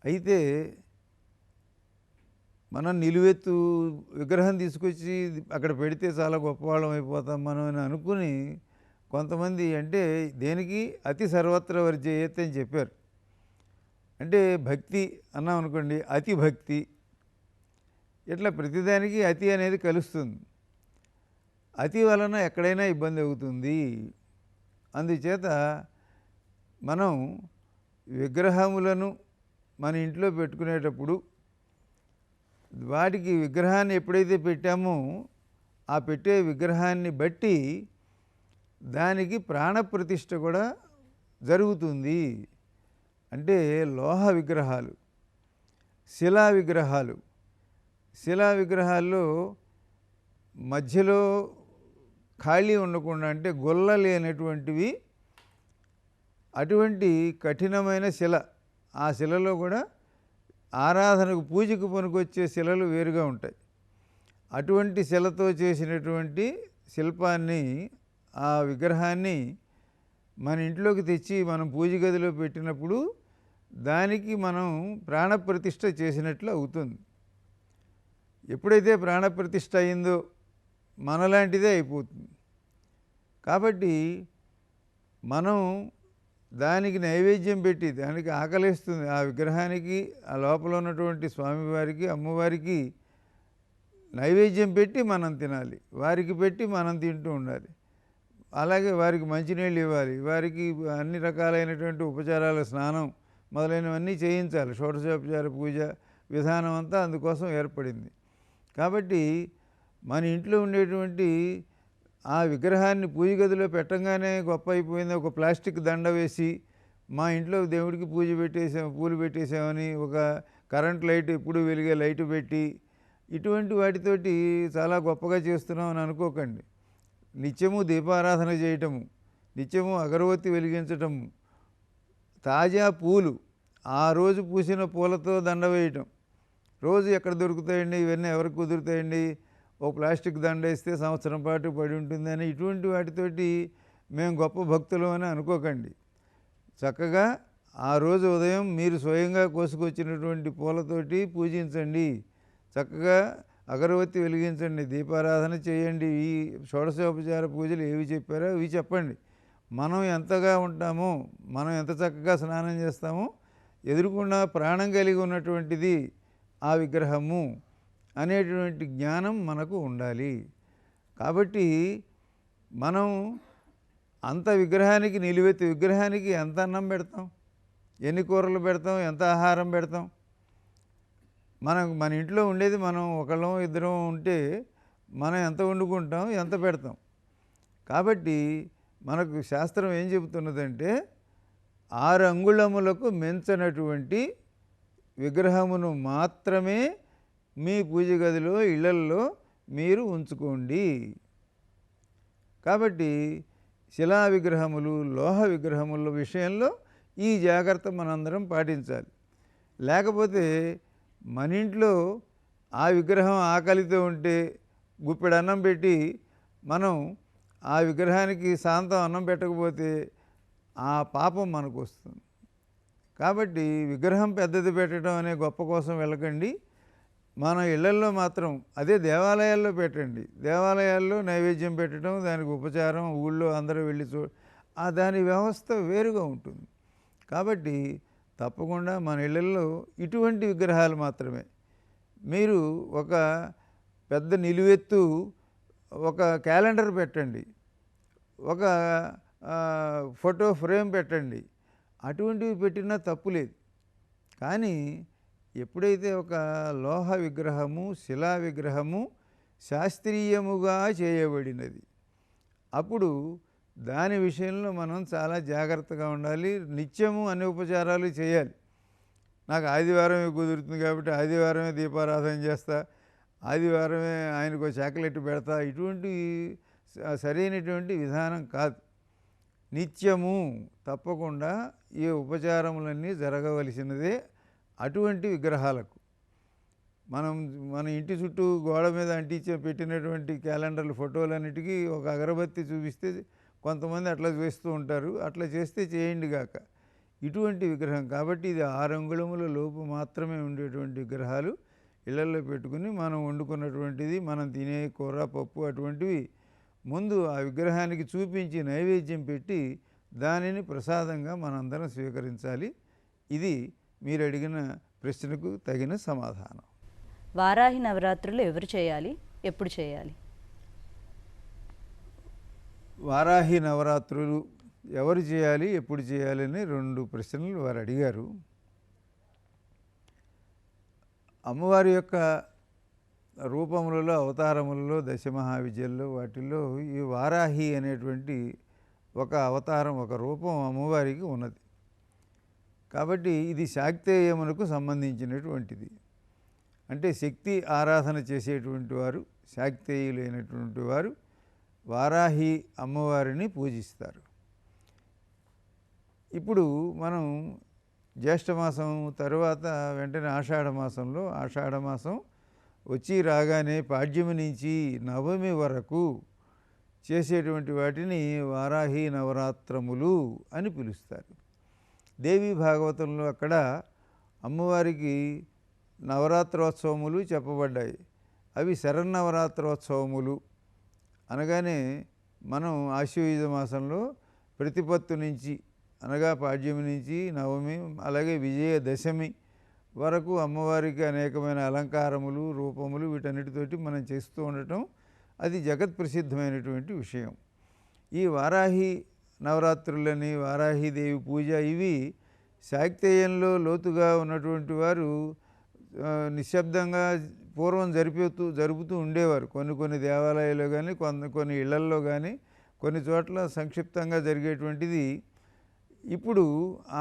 అయితే మనం నిలువెత్తు విగ్రహం తీసుకొచ్చి అక్కడ పెడితే చాలా గొప్పవాళ్ళం అయిపోతాం మనం అని అనుకుని కొంతమంది అంటే దేనికి అతి సర్వత్ర వర్జయేత్ అని చెప్పారు. అంటే భక్తి అన్నాం అనుకోండి, అతి భక్తి, ఇట్లా ప్రతిదానికి అతి అనేది కలుస్తుంది. అతి వలన ఎక్కడైనా ఇబ్బంది అవుతుంది. అందుచేత మనం విగ్రహములను మన ఇంట్లో పెట్టుకునేటప్పుడు వాటికి విగ్రహాన్ని ఎప్పుడైతే పెట్టామో ఆ పెట్టే విగ్రహాన్ని బట్టి దానికి ప్రాణప్రతిష్ఠ కూడా జరుగుతుంది. అంటే లోహ విగ్రహాలు, శిలా విగ్రహాలు, శిలా విగ్రహాల్లో మధ్యలో ఖాళీ ఉండకుండా అంటే గొల్ల లేనటువంటివి, అటువంటి కఠినమైన శిల, ఆ శిలలో కూడా ఆరాధనకు పూజకు పనికొచ్చే శిలలు వేరుగా ఉంటాయి. అటువంటి శిలతో చేసినటువంటి శిల్పాన్ని, ఆ విగ్రహాన్ని మన ఇంట్లోకి తెచ్చి మనం పూజ గదిలో పెట్టినప్పుడు దానికి మనం ప్రాణప్రతిష్ఠ చేసినట్లు అవుతుంది. ఎప్పుడైతే ప్రాణప్రతిష్ఠ అయిందో మనలాంటిదే అయిపోతుంది. కాబట్టి మనం దానికి నైవేద్యం పెట్టి, దానికి ఆకలిస్తుంది ఆ విగ్రహానికి, ఆ లోపల ఉన్నటువంటి స్వామివారికి అమ్మవారికి నైవేద్యం పెట్టి మనం తినాలి, వారికి పెట్టి మనం తింటూ ఉండాలి. అలాగే వారికి మంచినీళ్ళు ఇవ్వాలి, వారికి అన్ని రకాలైనటువంటి ఉపచారాలు, స్నానం మొదలైనవన్నీ చేయించాలి. షోడశోపచార పూజ విధానం అంతా అందుకోసం ఏర్పడింది. కాబట్టి మన ఇంట్లో ఉండేటువంటి ఆ విగ్రహాన్ని పూజ గదిలో పెట్టంగానే గొప్ప అయిపోయింది, ఒక ప్లాస్టిక్ దండ వేసి మా ఇంట్లో దేవుడికి పూజ పెట్టేసాం, పూలు పెట్టేసామని ఒక కరెంట్ లైట్ ఎప్పుడు వెలిగే లైటు పెట్టి ఇటువంటి వాటితోటి చాలా గొప్పగా చేస్తున్నాం అని అనుకోకండి. నిత్యము దీపారాధన చేయటము, నిత్యము అగరవత్తి వెలిగించటము, తాజా పూలు ఆ రోజు పూసిన పూలతో దండ వేయటం. రోజు ఎక్కడ దొరుకుతాయండి ఇవన్నీ, ఎవరికి కుదురుతాయండి? ఓ ప్లాస్టిక్ దండ వేస్తే సంవత్సరం పాటు పడి ఉంటుందని ఇటువంటి వాటితోటి మేము గొప్ప భక్తులు అని అనుకోకండి. చక్కగా ఆ రోజు ఉదయం మీరు స్వయంగా కోసుకొచ్చినటువంటి పూలతోటి పూజించండి, చక్కగా అగరవత్తి వెలిగించండి, దీపారాధన చేయండి. ఈ షోడశోపచార పూజలు ఏవి చెప్పారో ఇవి చెప్పండి. మనం ఎంతగా ఉంటామో, మనం ఎంత చక్కగా స్నానం చేస్తామో, ఎదురుకుండా ప్రాణం కలిగి ఉన్నటువంటిది ఆ విగ్రహము అనేటువంటి జ్ఞానం మనకు ఉండాలి. కాబట్టి మనం అంత విగ్రహానికి, నిలువెత్తు విగ్రహానికి ఎంత అన్నం పెడతాం, ఎన్ని కూరలు పెడతాం, ఎంత ఆహారం పెడతాం? మన ఇంట్లో ఉండేది మనం ఒకళ్ళం ఇద్దరం ఉంటే మనం ఎంత వండుకుంటాం, ఎంత పెడతాం? కాబట్టి మనకు శాస్త్రం ఏం చెబుతున్నదంటే 6 అంగుళములకు మించనటువంటి విగ్రహమును మాత్రమే మీ పూజ గదిలో, ఇళ్లల్లో మీరు ఉంచుకోండి. కాబట్టి శిలా విగ్రహములు, లోహ విగ్రహముల విషయంలో ఈ జాగ్రత్త మనందరం పాటించాలి. లేకపోతే మన ఇంట్లో ఆ విగ్రహం ఆకలితో ఉంటే గుప్పెడు అన్నం పెట్టి మనం ఆ విగ్రహానికి శాంతం అన్నం పెట్టకపోతే ఆ పాపం మనకు వస్తుంది. కాబట్టి విగ్రహం పెద్దది పెట్టడం అనే గొప్ప కోసం వెళ్ళకండి. మన ఇళ్లల్లో మాత్రం, అదే దేవాలయాల్లో పెట్టండి. దేవాలయాల్లో నైవేద్యం పెట్టడం, దానికి ఉపచారం, ఊళ్ళో అందరూ వెళ్ళి దాని వ్యవస్థ వేరుగా ఉంటుంది. కాబట్టి తప్పకుండా మన ఇళ్లల్లో ఇటువంటి విగ్రహాలు మాత్రమే. మీరు ఒక పెద్ద నిలువెత్తు ఒక క్యాలెండర్ పెట్టండి, ఒక ఫోటో ఫ్రేమ్ పెట్టండి, అటువంటివి పెట్టినా తప్పు లేదు. కానీ ఎప్పుడైతే ఒక లోహ విగ్రహము, శిలా విగ్రహము శాస్త్రీయముగా చేయబడినది, అప్పుడు దాని విషయంలో మనం చాలా జాగ్రత్తగా ఉండాలి. నిత్యము అన్ని ఉపచారాలు చేయాలి. నాకు ఆదివారమే కుదురుతుంది కాబట్టి ఆదివారమే దీపారాధన చేస్తా, ఆదివారమే ఆయనకు చాక్లెట్ పెడతా, ఇటువంటి సరైనటువంటి విధానం కాదు. నిత్యము తప్పకుండా ఈ ఉపచారములన్నీ జరగవలసినదే అటువంటి విగ్రహాలకు. మనం మన ఇంటి చుట్టూ గోడ మీద అంటించి పెట్టినటువంటి క్యాలెండర్లు ఫోటోలన్నిటికీ ఒక అగరబత్తి చూపిస్తే కొంతమంది అట్లా చేస్తూ ఉంటారు. అట్లా చేస్తే చేయండి గాక. ఇటువంటి విగ్రహం కాబట్టి ఇది 6 అంగుళముల లోపు మాత్రమే ఉండేటువంటి విగ్రహాలు ఇళ్లల్లో పెట్టుకుని మనం వండుకున్నటువంటిది, మనం తినే కూర పప్పు అటువంటివి ముందు ఆ విగ్రహానికి చూపించి నైవేద్యం పెట్టి దానిని ప్రసాదంగా మనందరం స్వీకరించాలి. ఇది మీరు అడిగిన ప్రశ్నకు తగిన సమాధానం. వారాహి నవరాత్రులు ఎవరు చేయాలి, ఎప్పుడు చేయాలి? వారాహి నవరాత్రులు ఎవరు చేయాలి, ఎప్పుడు చేయాలి అని 2 ప్రశ్నలు వారు అడిగారు. అమ్మవారి యొక్క రూపములలో, అవతారములలో, దశమహావిద్యల్లో వాటిల్లో ఈ వారాహి అనేటువంటి ఒక అవతారం, ఒక రూపం అమ్మవారికి ఉన్నది. కాబట్టి ఇది శాక్తేయమునకు సంబంధించినటువంటిది. అంటే శక్తి ఆరాధన చేసేటువంటి వారు, శాక్తేయులైనటువంటి వారు వారాహి అమ్మవారిని పూజిస్తారు. ఇప్పుడు మనం జ్యేష్ఠమాసం తరువాత వెంటనే ఆషాఢమాసం వచ్చి రాగానే పాడ్యమి నుంచి నవమి వరకు చేసేటువంటి వాటిని వారాహి నవరాత్రములు అని పిలుస్తారు. దేవీ భాగవతంలో అక్కడ అమ్మవారికి నవరాత్రోత్సవములు చెప్పబడ్డాయి. అవి శరన్నవరాత్రోత్సవములు అనగానే మనం ఆశ్వయుజ మాసంలో ప్రతిపత్తు నుంచి అనగా పాడ్యమి నుంచి నవమి అలాగే విజయదశమి వరకు అమ్మవారికి అనేకమైన అలంకారములు, రూపములు వీటన్నిటితోటి మనం చేస్తూ ఉండటం అది జగత్ ప్రసిద్ధమైనటువంటి విషయం. ఈ వారాహి నవరాత్రులని, వారాహిదేవి పూజ ఇవి శాక్తేయంలో లోతుగా ఉన్నటువంటి వారు నిశ్శబ్దంగా పూర్వం జరుపుతూ ఉండేవారు. కొన్ని దేవాలయాల్లో కానీ, కొన్ని ఇళ్లల్లో కానీ, కొన్ని చోట్ల సంక్షిప్తంగా జరిగేటువంటిది ఇప్పుడు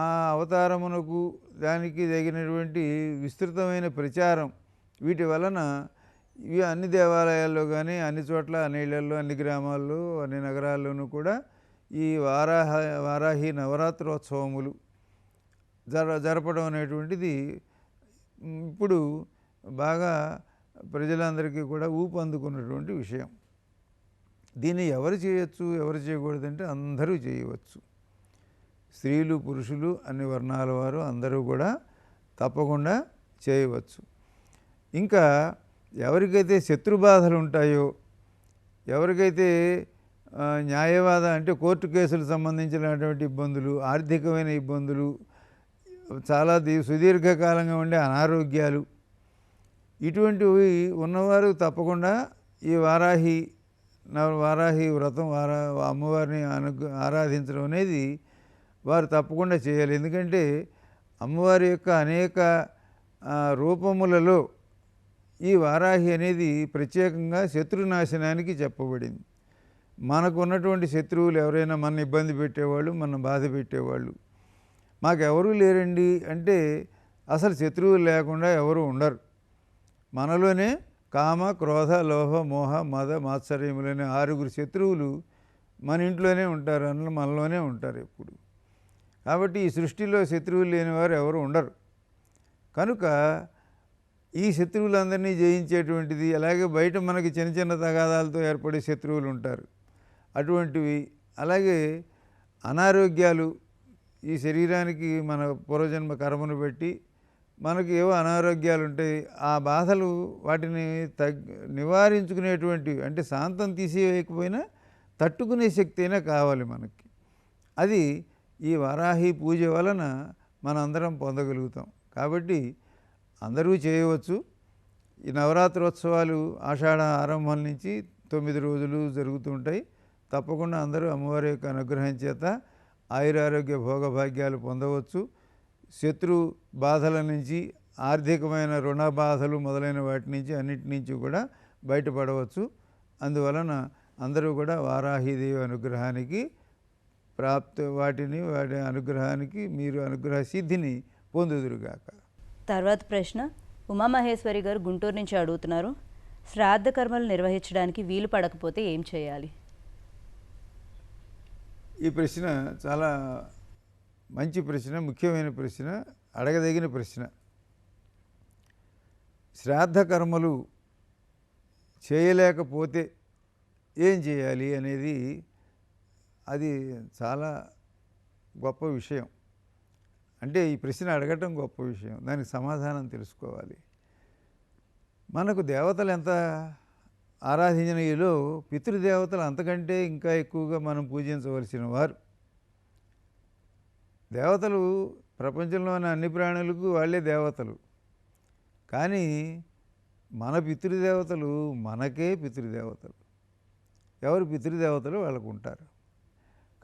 ఆ అవతారమునకు దానికి తగినటువంటి విస్తృతమైన ప్రచారం వీటి వలన ఇవి అన్ని దేవాలయాల్లో కానీ, అన్ని చోట్ల, అన్ని ఇళ్లల్లో, అన్ని గ్రామాల్లో, అన్ని నగరాల్లోనూ కూడా ఈ వారాహి నవరాత్రోత్సవములు జరపడం అనేటువంటిది ఇప్పుడు బాగా ప్రజలందరికీ కూడా ఊపందుకున్నటువంటి విషయం. దీన్ని ఎవరు చేయొచ్చు, ఎవరు చేయకూడదంటే అందరూ చేయవచ్చు. స్త్రీలు, పురుషులు, అన్ని వర్ణాల వారు అందరూ కూడా తప్పకుండా చేయవచ్చు. ఇంకా ఎవరికైతే శత్రుబాధలు ఉంటాయో, ఎవరికైతే న్యాయవాద అంటే కోర్టు కేసులకు సంబంధించినటువంటి ఇబ్బందులు, ఆర్థికమైన ఇబ్బందులు, చాలా సుదీర్ఘకాలంగా ఉండే అనారోగ్యాలు ఇటువంటివి ఉన్నవారు తప్పకుండా ఈ వారాహి వ్రతం అమ్మవారిని ఆరాధించడం అనేది వారు తప్పకుండా చేయాలి. ఎందుకంటే అమ్మవారి యొక్క అనేక రూపములలో ఈ వారాహి అనేది ప్రత్యేకంగా శత్రునాశనానికి చెప్పబడింది. మనకు ఉన్నటువంటి శత్రువులు ఎవరైనా మన ఇబ్బంది పెట్టేవాళ్ళు, మన బాధ పెట్టేవాళ్ళు మాకెవరూ లేరండి అంటే అసలు శత్రువులు లేకుండా ఎవరు ఉండరు. మనలోనే కామ, క్రోధ, లోభ, మోహ, మద, మాత్సర్యములనే 6 శత్రువులు మన ఇంట్లోనే ఉంటారు, మనలోనే ఉంటారు ఎప్పుడు. కాబట్టి ఈ సృష్టిలో శత్రువులు లేనివారు ఎవరు ఉండరు. కనుక ఈ శత్రువులందరినీ జయించేటువంటిది, అలాగే బయట మనకి చిన్న చిన్న తగాదాలతో ఏర్పడే శత్రువులు ఉంటారు అటువంటివి, అలాగే అనారోగ్యాలు, ఈ శరీరానికి మన పూర్వజన్మ కర్మను బట్టి మనకి ఏవో అనారోగ్యాలు ఉంటాయి. ఆ బాధలు వాటిని నివారించుకునేటువంటివి, అంటే శాంతం తీసేయకపోయినా తట్టుకునే శక్తి అయినా కావాలి మనకి. అది ఈ వారాహి పూజ వలన మనందరం పొందగలుగుతాం. కాబట్టి అందరూ చేయవచ్చు. ఈ నవరాత్రోత్సవాలు ఆషాఢ ఆరంభం నుంచి 9 రోజులు జరుగుతుంటాయి. తప్పకుండా అందరూ అమ్మవారి యొక్క అనుగ్రహం చేత ఆయురారోగ్య భోగభాగ్యాలు పొందవచ్చు. శత్రు బాధల నుంచి, ఆర్థికమైన రుణ బాధలు మొదలైన వాటి నుంచి అన్నిటి నుంచి కూడా బయటపడవచ్చు. అందువలన అందరూ కూడా వారాహిదేవి అనుగ్రహానికి వాటి అనుగ్రహానికి మీరు అనుగ్రహ సిద్ధిని పొందుదురుగాక. తర్వాత ప్రశ్న ఉమామహేశ్వరి గారు గుంటూరు నుంచి అడుగుతున్నారు. శ్రాద్ధ కర్మలు నిర్వహించడానికి వీలు పడకపోతే ఏం చేయాలి? ఈ ప్రశ్న చాలా మంచి ప్రశ్న, ముఖ్యమైన ప్రశ్న, అడగదగిన ప్రశ్న. శ్రాద్ధ కర్మలు చేయలేకపోతే ఏం చేయాలి అనేది అది చాలా గొప్ప విషయం. అంటే ఈ ప్రశ్న అడగటం గొప్ప విషయం, దానికి సమాధానం తెలుసుకోవాలి. మనకు దేవతలు ఎంత ఆరాధనీయులో పితృదేవతలు అంతకంటే ఇంకా ఎక్కువగా మనం పూజించవలసిన వారు. దేవతలు ప్రపంచంలోని అన్ని ప్రాణులకు వాళ్ళే దేవతలు. కానీ మన పితృదేవతలు మనకే పితృదేవతలు. ఎవరు పితృదేవతలు వాళ్ళకు ఉంటారు.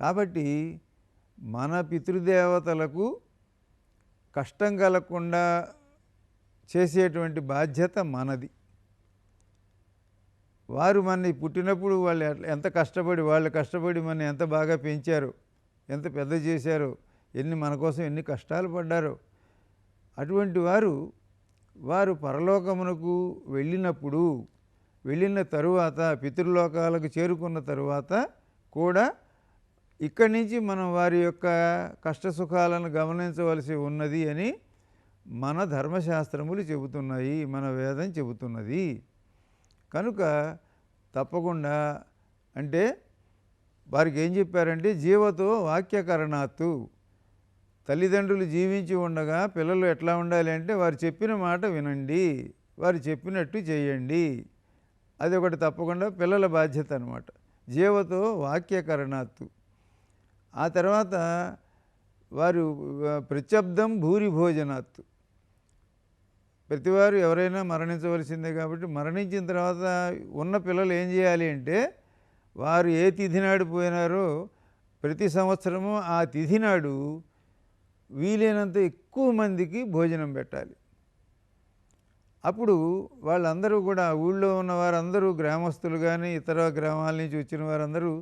కాబట్టి మన పితృదేవతలకు కష్టం కలగకుండా చేసేటువంటి బాధ్యత మనది. వారు మనని పుట్టినప్పుడు వాళ్ళు ఎంత కష్టపడి మన ఎంత బాగా పెంచారో, ఎంత పెద్ద చేశారో, మన కోసం ఎన్ని కష్టాలు పడ్డారో, అటువంటి వారు పరలోకమునకు వెళ్ళిన తరువాత, పితృలోకాలకు చేరుకున్న తరువాత కూడా ఇక్కడి నుంచి మనం వారి యొక్క కష్టసుఖాలను గమనించవలసి ఉన్నది అని మన ధర్మశాస్త్రములు చెబుతున్నాయి, మన వేదం చెబుతున్నది. కనుక తప్పకుండా అంటే వారికి ఏం చెప్పారంటే జీవతో వాక్యకరణాత్తు, తల్లిదండ్రులు జీవించి ఉండగా పిల్లలు ఎట్లా ఉండాలి అంటే వారు చెప్పిన మాట వినండి, వారు చెప్పినట్టు చేయండి. అది ఒకటి తప్పకుండా పిల్లల బాధ్యత అన్నమాట. జీవతో వాక్యకరణాత్తు. ఆ తర్వాత వారు ప్రత్యబ్దం భూరి భోజనాత్తు. ప్రతివారు ఎవరైనా మరణించవలసిందే కాబట్టి మరణించిన తర్వాత ఉన్న పిల్లలు ఏం చేయాలి అంటే వారు ఏ తిథి నాడు పోయినారో ప్రతి సంవత్సరము ఆ తిథి నాడు వీలైనంత ఎక్కువ మందికి భోజనం పెట్టాలి. అప్పుడు వాళ్ళందరూ కూడా ఊళ్ళో ఉన్న వారందరూ గ్రామస్తులు కానీ ఇతర గ్రామాల నుంచి వచ్చిన వారందరూ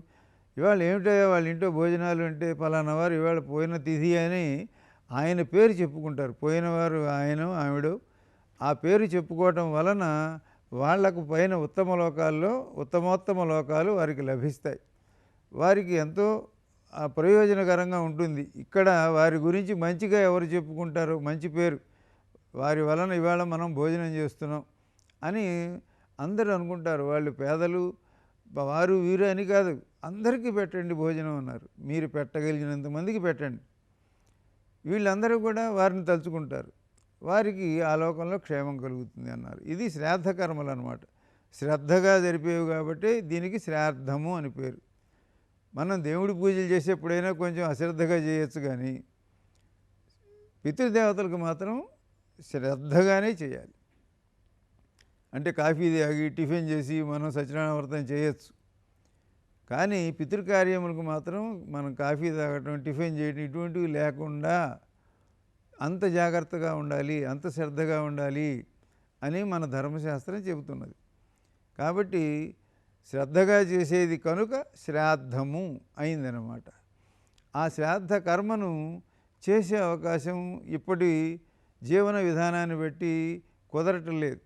ఇవాళ ఏమిటయ్యా వాళ్ళ ఇంట్లో భోజనాలు అంటే పలానా వారు ఇవాళ పోయిన తిథి అని ఆయన పేరు చెప్పుకుంటారు. పోయినవారు ఆయన ఆవిడ ఆ పేరు చెప్పుకోవటం వలన వాళ్లకు పైన ఉత్తమోత్తమ లోకాలు వారికి లభిస్తాయి. వారికి ఎంతో ప్రయోజనకరంగా ఉంటుంది. ఇక్కడ వారి గురించి మంచిగా ఎవరు చెప్పుకుంటారో, మంచి పేరు, వారి వలన ఇవాళ మనం భోజనం చేస్తున్నాం అని అందరూ అనుకుంటారు. వాళ్ళు పేదలు వారు వీరు అని కాదు, అందరికీ పెట్టండి భోజనం అన్నారు. మీరు పెట్టగలిగినంత మందికి పెట్టండి. వీళ్ళందరూ కూడా వారిని తలుచుకుంటారు, వారికి ఆ లోకంలో క్షేమం కలుగుతుంది అన్నారు. ఇది శ్రాద్ధ కర్మలు అన్నమాట. శ్రద్ధగా జరిపేవి కాబట్టి దీనికి శ్రాద్ధము అని పేరు. మనం దేవుడి పూజలు చేసేప్పుడైనా కొంచెం అశ్రద్ధగా చేయొచ్చు, కానీ పితృదేవతలకు మాత్రం శ్రద్ధగానే చేయాలి. అంటే కాఫీ తాగి టిఫిన్ చేసి మనం సత్యనారాయణ వ్రతం చేయొచ్చు, కానీ పితృకార్యములకు మాత్రం మనం కాఫీ తాగటం, టిఫిన్ చేయటం ఇటువంటివి లేకుండా అంత జాగ్రత్తగా ఉండాలి, అంత శ్రద్ధగా ఉండాలి అని మన ధర్మశాస్త్రం చెబుతున్నది. కాబట్టి శ్రద్ధగా చేసేది కనుక శ్రాద్ధము అయిందనమాట. ఆ శ్రాద్ధ కర్మను చేసే అవకాశం ఇప్పటి జీవన విధానాన్ని బట్టి కుదరటం లేదు.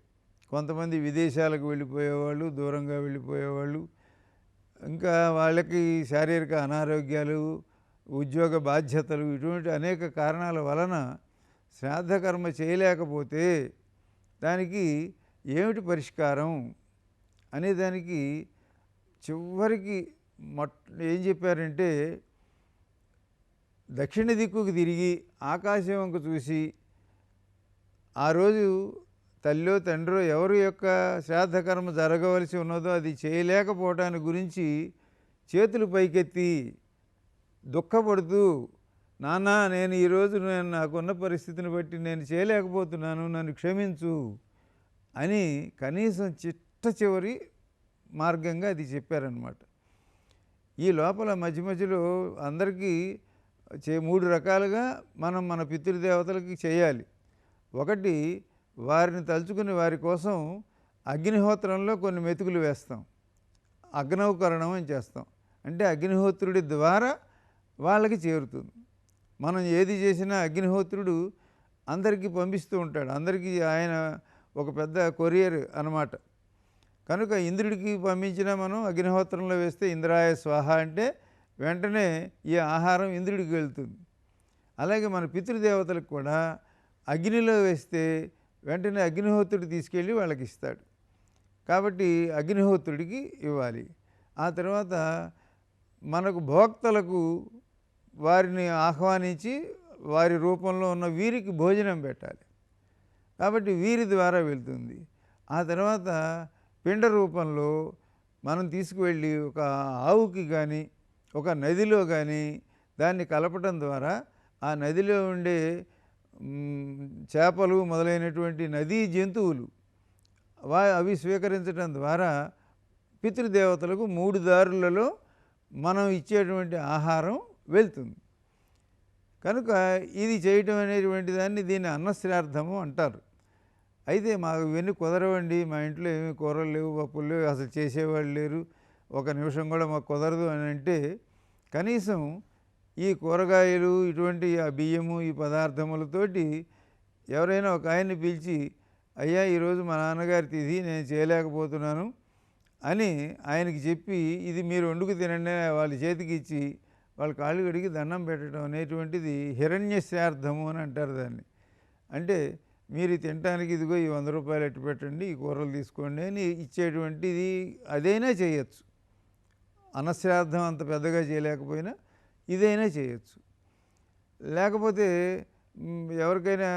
కొంతమంది విదేశాలకు వెళ్ళిపోయేవాళ్ళు, దూరంగా వెళ్ళిపోయేవాళ్ళు, ఇంకా వాళ్ళకి శారీరక అనారోగ్యాలు, ఉద్యోగ బాధ్యతలు, ఇటువంటి అనేక కారణాల వలన శ్రాద్ధకర్మ చేయలేకపోతే దానికి ఏమిటి పరిష్కారం అనేదానికి చివరికి ఏం చెప్పారంటే దక్షిణ దిక్కుకు తిరిగి ఆకాశం వంక చూసి ఆ రోజు తల్లో తండ్రో ఎవరి యొక్క శ్రాద్ధకర్మ జరగవలసి ఉన్నదో అది చేయలేకపోవటానికి గురించి చేతులు పైకెత్తి దుఃఖపడుతూ, నాన్న నేను ఈరోజు నాకున్న పరిస్థితిని బట్టి నేను చేయలేకపోతున్నాను, నన్ను క్షమించు అని కనీసం చిట్ట చివరి మార్గంగా అది చెప్పారనమాట. ఈ లోపల మధ్య మధ్యలో అందరికీ 3 రకాలుగా మనం మన పితృదేవతలకి చేయాలి. ఒకటి, వారిని తలుచుకుని వారి కోసం అగ్నిహోత్రంలో కొన్ని మెతుకులు వేస్తాం, అగ్నౌకరణం అని చేస్తాం. అంటే అగ్నిహోత్రుడి ద్వారా వాళ్ళకి చేరుతుంది. మనం ఏది చేసినా అగ్నిహోత్రుడు అందరికీ పంపిస్తూ ఉంటాడు. అందరికీ ఆయన ఒక పెద్ద కొరియర్ అన్నమాట. కనుక ఇంద్రుడికి పంపించినా మనం అగ్నిహోత్రంలో వేస్తే ఇంద్రాయ స్వాహ అంటే వెంటనే ఈ ఆహారం ఇంద్రుడికి వెళ్తుంది. అలాగే మన పితృదేవతలకు కూడా అగ్నిలో వేస్తే వెంటనే అగ్నిహోత్రుడు తీసుకెళ్ళి వాళ్ళకి ఇస్తాడు. కాబట్టి అగ్నిహోత్రుడికి ఇవ్వాలి. ఆ తర్వాత మనకు భోక్తలకు వారిని ఆహ్వానించి వారి రూపంలో ఉన్న వీరికి భోజనం పెట్టాలి. కాబట్టి వీరి ద్వారా వెళ్తుంది. ఆ తర్వాత పిండ రూపంలో మనం తీసుకువెళ్ళి ఒక ఆవుకి కానీ ఒక నదిలో కానీ దాన్ని కలపటం ద్వారా ఆ నదిలో ఉండే చేపలు మొదలైనటువంటి నదీ జంతువులు అవి స్వీకరించడం ద్వారా పితృదేవతలకు 3 దారులలో మనం ఇచ్చేటువంటి ఆహారం వెళ్తుంది. కనుక ఇది చేయటం అనేటువంటి దీన్ని అన్నశ్రార్థము అంటారు. అయితే మాకు ఇవన్నీ కుదరవండి, మా ఇంట్లో ఏమీ కూరలు లేవు, పప్పులు లేవు, అసలు చేసేవాళ్ళు లేరు, ఒక నిమిషం కూడా మాకు కుదరదు అని అంటే కనీసం ఈ కూరగాయలు ఇటువంటి ఆ బియ్యము ఈ పదార్థములతోటి ఎవరైనా ఒక ఆయన్ని పిలిచి, అయ్యా ఈరోజు మా నాన్నగారి తిథి, నేను చేయలేకపోతున్నాను అని ఆయనకి చెప్పి ఇది మీరు వండుకు తినండి వాళ్ళ చేతికి ఇచ్చి వాళ్ళ కాళ్ళు కడిగి దండం పెట్టడం అనేటువంటిది హిరణ్యశ్రార్థము అని అంటారు దాన్ని. అంటే మీరు తినటానికి ఇదిగో ఈ 100 రూపాయలు ఎట్టు పెట్టండి, ఈ కూరలు తీసుకోండి అని ఇచ్చేటువంటిది అదైనా చేయొచ్చు. అన్నశ్రాద్ధం అంత పెద్దగా చేయలేకపోయినా ఇదైనా చేయొచ్చు. లేకపోతే ఎవరికైనా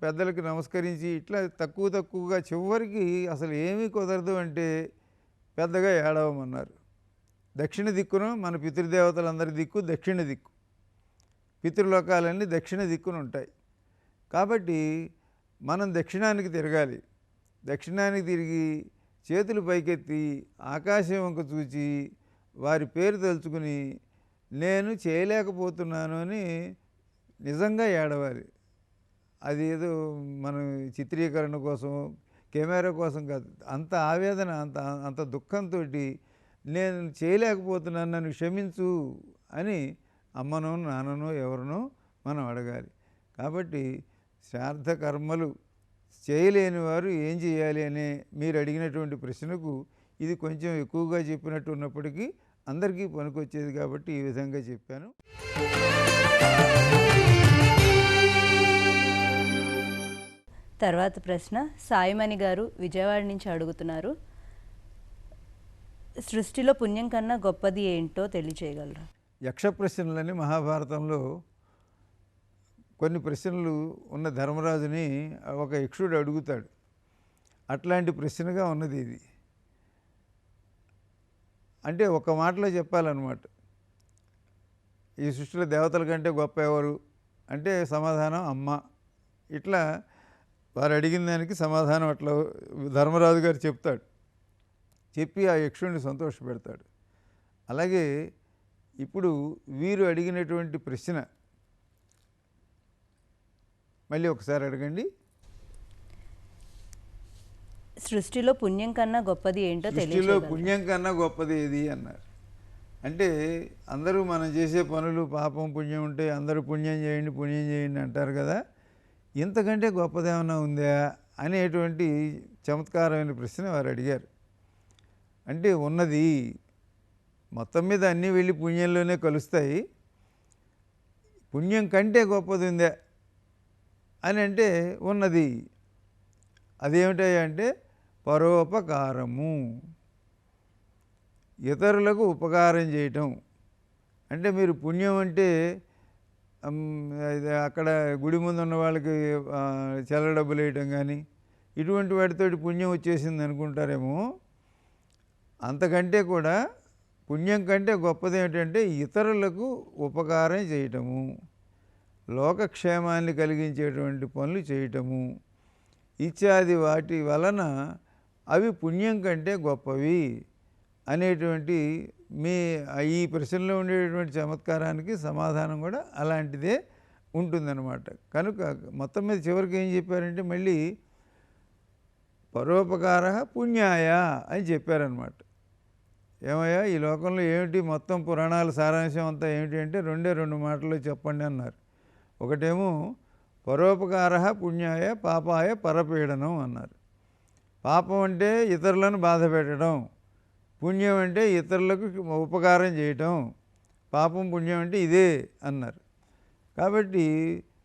పెద్దలకి నమస్కరించి ఇట్లా తక్కువగా చివరికి అసలు ఏమీ కుదరదు అంటే పెద్దగా ఏడవమన్నారు. దక్షిణ దిక్కున మన పితృదేవతలందరి దిక్కు దక్షిణ దిక్కు, పితృలోకాలన్నీ దక్షిణ దిక్కున ఉంటాయి. కాబట్టి మనం దక్షిణానికి తిరగాలి. దక్షిణానికి తిరిగి చేతులు పైకెత్తి ఆకాశం వంక చూచి వారి పేరు తలుచుకుని నేను చేయలేకపోతున్నాను అని నిజంగా ఏడవాలి. అది ఏదో మనం చిత్రీకరణ కోసం కెమెరా కోసం కాదు. అంత ఆవేదన, అంత దుఃఖంతో నేను చేయలేకపోతున్నాను, నన్ను క్షమించు అని అమ్మనో నాన్ననో ఎవరినో మనం అడగాలి. కాబట్టి శ్రాద్ధ కర్మలు చేయలేని వారు ఏం చేయాలి అనే మీరు అడిగినటువంటి ప్రశ్నకు ఇది కొంచెం ఎక్కువగా చెప్పినట్టు ఉన్నప్పటికీ అందరికీ పనికొచ్చేది కాబట్టి ఈ విధంగా చెప్పాను. తర్వాత ప్రశ్న సాయిమణి గారు విజయవాడ నుంచి అడుగుతున్నారు. సృష్టిలో పుణ్యం కన్నా గొప్పది ఏంటో తెలియచేయగలరా? యక్ష ప్రశ్నలని మహాభారతంలో కొన్ని ప్రశ్నలు ఉన్న ధర్మరాజుని ఒక యక్షుడు అడుగుతాడు. అట్లాంటి ప్రశ్నగా ఉన్నది ఇది. అంటే ఒక మాటలో చెప్పాలన్నమాట, ఈ సృష్టిలో దేవతల కంటే గొప్ప ఎవరు అంటే సమాధానం అమ్మ. ఇట్లా వారు అడిగిన దానికి సమాధానం అట్లా ధర్మరాజు గారు చెప్తాడు. చెప్పి ఆ యక్షుడిని సంతోషపెడతాడు. అలాగే ఇప్పుడు వీరు అడిగినటువంటి ప్రశ్న మళ్ళీ ఒకసారి అడగండి. సృష్టిలో పుణ్యం కన్నా గొప్పది ఏంటో సృష్టిలో పుణ్యం కన్నా గొప్పది ఏది అన్నారు. అంటే అందరూ మనం చేసే పనులు పాపం పుణ్యం ఉంటే అందరూ పుణ్యం చేయండి అంటారు కదా, ఇంతకంటే గొప్పదేమన్నా ఉందా అనేటువంటి చమత్కారమైన ప్రశ్న వారు అడిగారు. అంటే ఉన్నది మొత్తం మీద అన్నీ వెళ్ళి పుణ్యంలోనే కలుస్తాయి, పుణ్యం కంటే గొప్పది ఉందా అని అంటే ఉన్నది. అదేమిటయ్యా అంటే పరోపకారము, ఇతరులకు ఉపకారం చేయటం. అంటే మీరు పుణ్యం అంటే అక్కడ గుడి ముందు ఉన్న వాళ్ళకి చల్ల డబ్బులు వేయటం కానీ ఇటువంటి వాటితోటి పుణ్యం వచ్చేసింది అనుకుంటారేమో. అంతకంటే కూడా పుణ్యం కంటే గొప్పది ఏమిటంటే ఇతరులకు ఉపకారం చేయటము, లోకక్షేమాన్ని కలిగించేటువంటి పనులు చేయటము ఇత్యాది వాటి వలన అవి పుణ్యం కంటే గొప్పవి అనేటువంటి ఈ ప్రశ్నలో ఉండేటువంటి చమత్కారానికి సమాధానం కూడా అలాంటిదే ఉంటుందన్నమాట. కనుక మొత్తం మీద చివరికి ఏం చెప్పారంటే మళ్ళీ పరోపకార పుణ్యాయ అని చెప్పారనమాట. ఏమయ్యా ఈ లోకంలో ఏమిటి మొత్తం పురాణాల సారాంశం అంతా ఏమిటి అంటే 2 మాటల్లో చెప్పండి అన్నారు. ఒకటేమో పరోపకార పుణ్యాయ పాపాయ పరపీడనం అన్నారు. పాపం అంటే ఇతరులను బాధ పెట్టడం, పుణ్యం అంటే ఇతరులకు ఉపకారం చేయటం, పాపం పుణ్యం అంటే ఇదే అన్నారు. కాబట్టి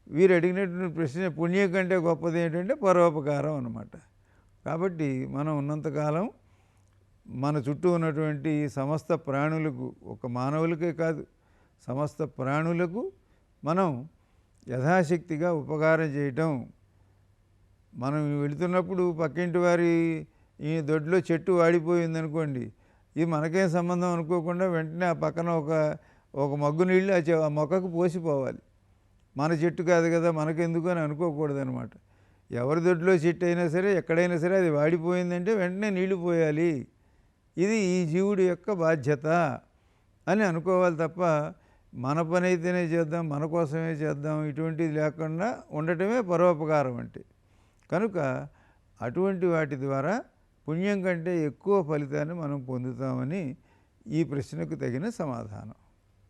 వీరు అడిగినటువంటి ప్రశ్న పుణ్యం కంటే గొప్పది ఏంటంటే పరోపకారం అన్నమాట. కాబట్టి మనం ఉన్నంతకాలం మన చుట్టూ ఉన్నటువంటి సమస్త ప్రాణులకు, ఒక మానవులకే కాదు సమస్త ప్రాణులకు మనం యథాశక్తిగా ఉపకారం చేయటం. మనం వెళుతున్నప్పుడు పక్కింటి వారి ఈ దొడ్లో చెట్టు వాడిపోయిందనుకోండి, ఇది మనకేం సంబంధం అనుకోకుండా వెంటనే ఆ పక్కన ఒక మగ్గు నీళ్ళు ఆ మొక్కకు పోసిపోవాలి. మన చెట్టు కాదు కదా, మనకెందుకు అని అనుకోకూడదు అనమాట. ఎవరి దొడ్లో చెట్టు అయినా సరే, ఎక్కడైనా సరే అది వాడిపోయిందంటే వెంటనే నీళ్లు పోయాలి. ఇది ఈ జీవుడి యొక్క బాధ్యత అని అనుకోవాలి తప్ప, మన పని అయితేనే చేద్దాం, మన కోసమే చేద్దాం, ఇటువంటిది లేకుండా ఉండటమే పరోపకారం అంటే. కనుక అటువంటి వాటి ద్వారా పుణ్యం కంటే ఎక్కువ ఫలితాన్ని మనం పొందుతామని ఈ ప్రశ్నకు తగిన సమాధానం.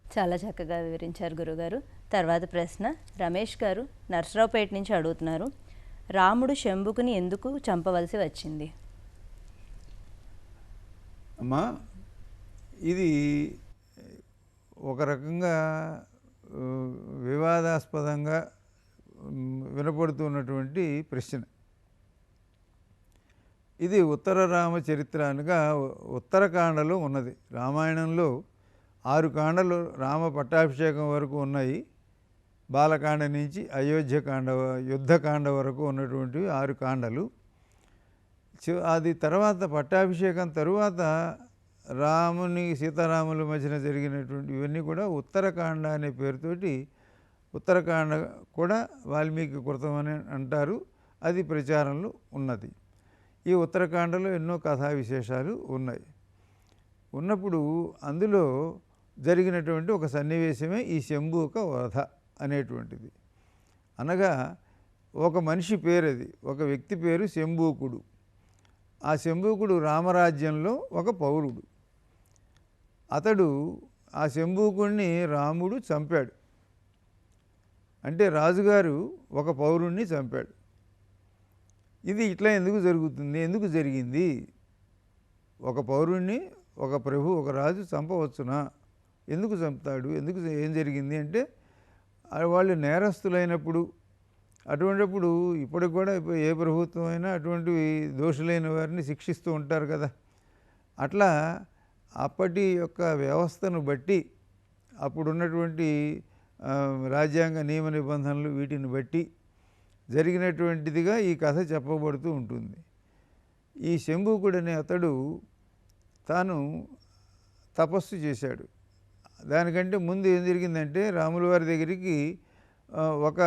చాలా చక్కగా వివరించారు గురుగారు. తర్వాత ప్రశ్న రమేష్ గారు నర్సరావుపేట నుంచి అడుగుతున్నారు. రాముడు శంభుకుని ఎందుకు చంపవలసి వచ్చింది? అమ్మా, ఇది ఒక రకంగా వివాదాస్పదంగా వినపడుతున్నటువంటి ప్రశ్న. ఇది ఉత్తర రామచరిత్ర అనగా ఉత్తరకాండలో ఉన్నది. రామాయణంలో 6 కాండలు రామ పట్టాభిషేకం వరకు ఉన్నాయి. బాలకాండ నుంచి అయోధ్యకాండ, యుద్ధకాండ వరకు ఉన్నటువంటివి 6 కాండలు. అది తర్వాత పట్టాభిషేకం తరువాత రాముని సీతారాముల మధ్యన జరిగినటువంటి ఇవన్నీ కూడా ఉత్తరకాండ అనే పేరుతోటి, ఉత్తరకాండ కూడా వాల్మీకి కృతం అని అంటారు. అది ప్రచారంలో ఉన్నది. ఈ ఉత్తరకాండలో ఎన్నో కథా విశేషాలు ఉన్నాయి. ఉన్నప్పుడు అందులో జరిగినటువంటి ఒక సన్నివేశమే ఈ శంభూక వధ అనేటువంటిది. అనగా ఒక మనిషి పేరు, అది ఒక వ్యక్తి పేరు శంభూకుడు. ఆ శంభూకుడు రామరాజ్యంలో ఒక పౌరుడు. అతడు ఆ శంభూకుడిని రాముడు చంపాడు. అంటే రాజుగారు ఒక పౌరుణ్ణి చంపాడు. ఇది ఇట్లా ఎందుకు జరుగుతుంది, ఎందుకు జరిగింది? ఒక పౌరుణ్ణి ఒక ప్రభు, ఒక రాజు చంపవచ్చునా? ఎందుకు చంపుతాడు? ఎందుకు, ఏం జరిగింది అంటే, వాళ్ళు నేరస్తులైనప్పుడు, అటువంటిప్పుడు ఇప్పటికి కూడా ఏ ప్రభుత్వం అయినా అటువంటి దోషులైన వారిని శిక్షిస్తూ ఉంటారు కదా. అట్లా అప్పటి యొక్క వ్యవస్థను బట్టి, అప్పుడున్నటువంటి రాజ్యాంగ నియమ నిబంధనలు వీటిని బట్టి జరిగినటువంటిదిగా ఈ కథ చెప్పబడుతూ ఉంటుంది. ఈ శంభూకుడు అనే అతడు తాను తపస్సు చేశాడు. దానికంటే ముందు ఏం జరిగిందంటే, రాముల వారి దగ్గరికి ఒక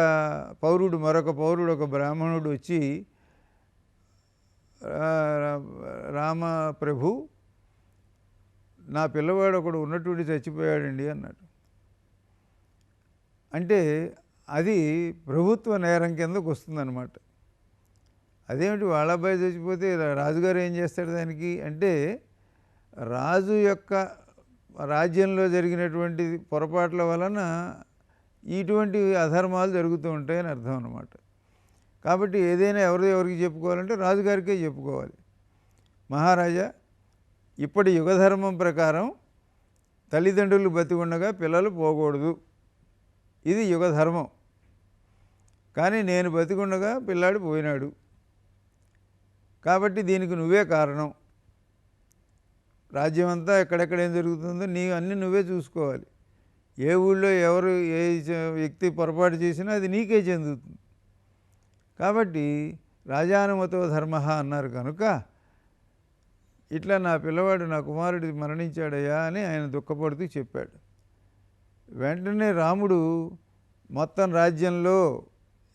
పౌరుడు, మరొక పౌరుడు, ఒక బ్రాహ్మణుడు వచ్చి, రామ ప్రభు, నా పిల్లవాడు ఒకడు ఉన్నటువంటి చచ్చిపోయాడండి అన్నాడు. అంటే అది ప్రభుత్వ నేరం కిందకు వస్తుందన్నమాట. అదేమిటి, వాళ్ళ అబ్బాయి చచ్చిపోతే రాజుగారు ఏం చేస్తాడు దానికి అంటే, రాజు యొక్క రాజ్యంలో జరిగినటువంటి పొరపాట్ల వలన ఇటువంటి అధర్మాలు జరుగుతూ ఉంటాయని అర్థం అన్నమాట. కాబట్టి ఏదైనా ఎవరికి చెప్పుకోవాలంటే రాజుగారికే చెప్పుకోవాలి. మహారాజా, ఇప్పటి యుగధర్మం ప్రకారం తల్లిదండ్రులు బతికుండగా పిల్లలు పోకూడదు, ఇది యుగధర్మం. కానీ నేను బతికుండగా పిల్లాడు పోయినాడు, కాబట్టి దీనికి నువ్వే కారణం. రాజ్యం అంతా ఎక్కడెక్కడ ఏం జరుగుతుందో అన్నీ నువ్వే చూసుకోవాలి. ఏ ఊళ్ళో ఎవరు ఏ వ్యక్తి పొరపాటు చేసినా అది నీకే చెందుతుంది. కాబట్టి రాజానుమతో ధర్మ అన్నారు కనుక, ఇట్లా నా పిల్లవాడు, నా కుమారుడు మరణించాడయ్యా అని ఆయన దుఃఖపడుతూ చెప్పాడు. వెంటనే రాముడు మొత్తం రాజ్యంలో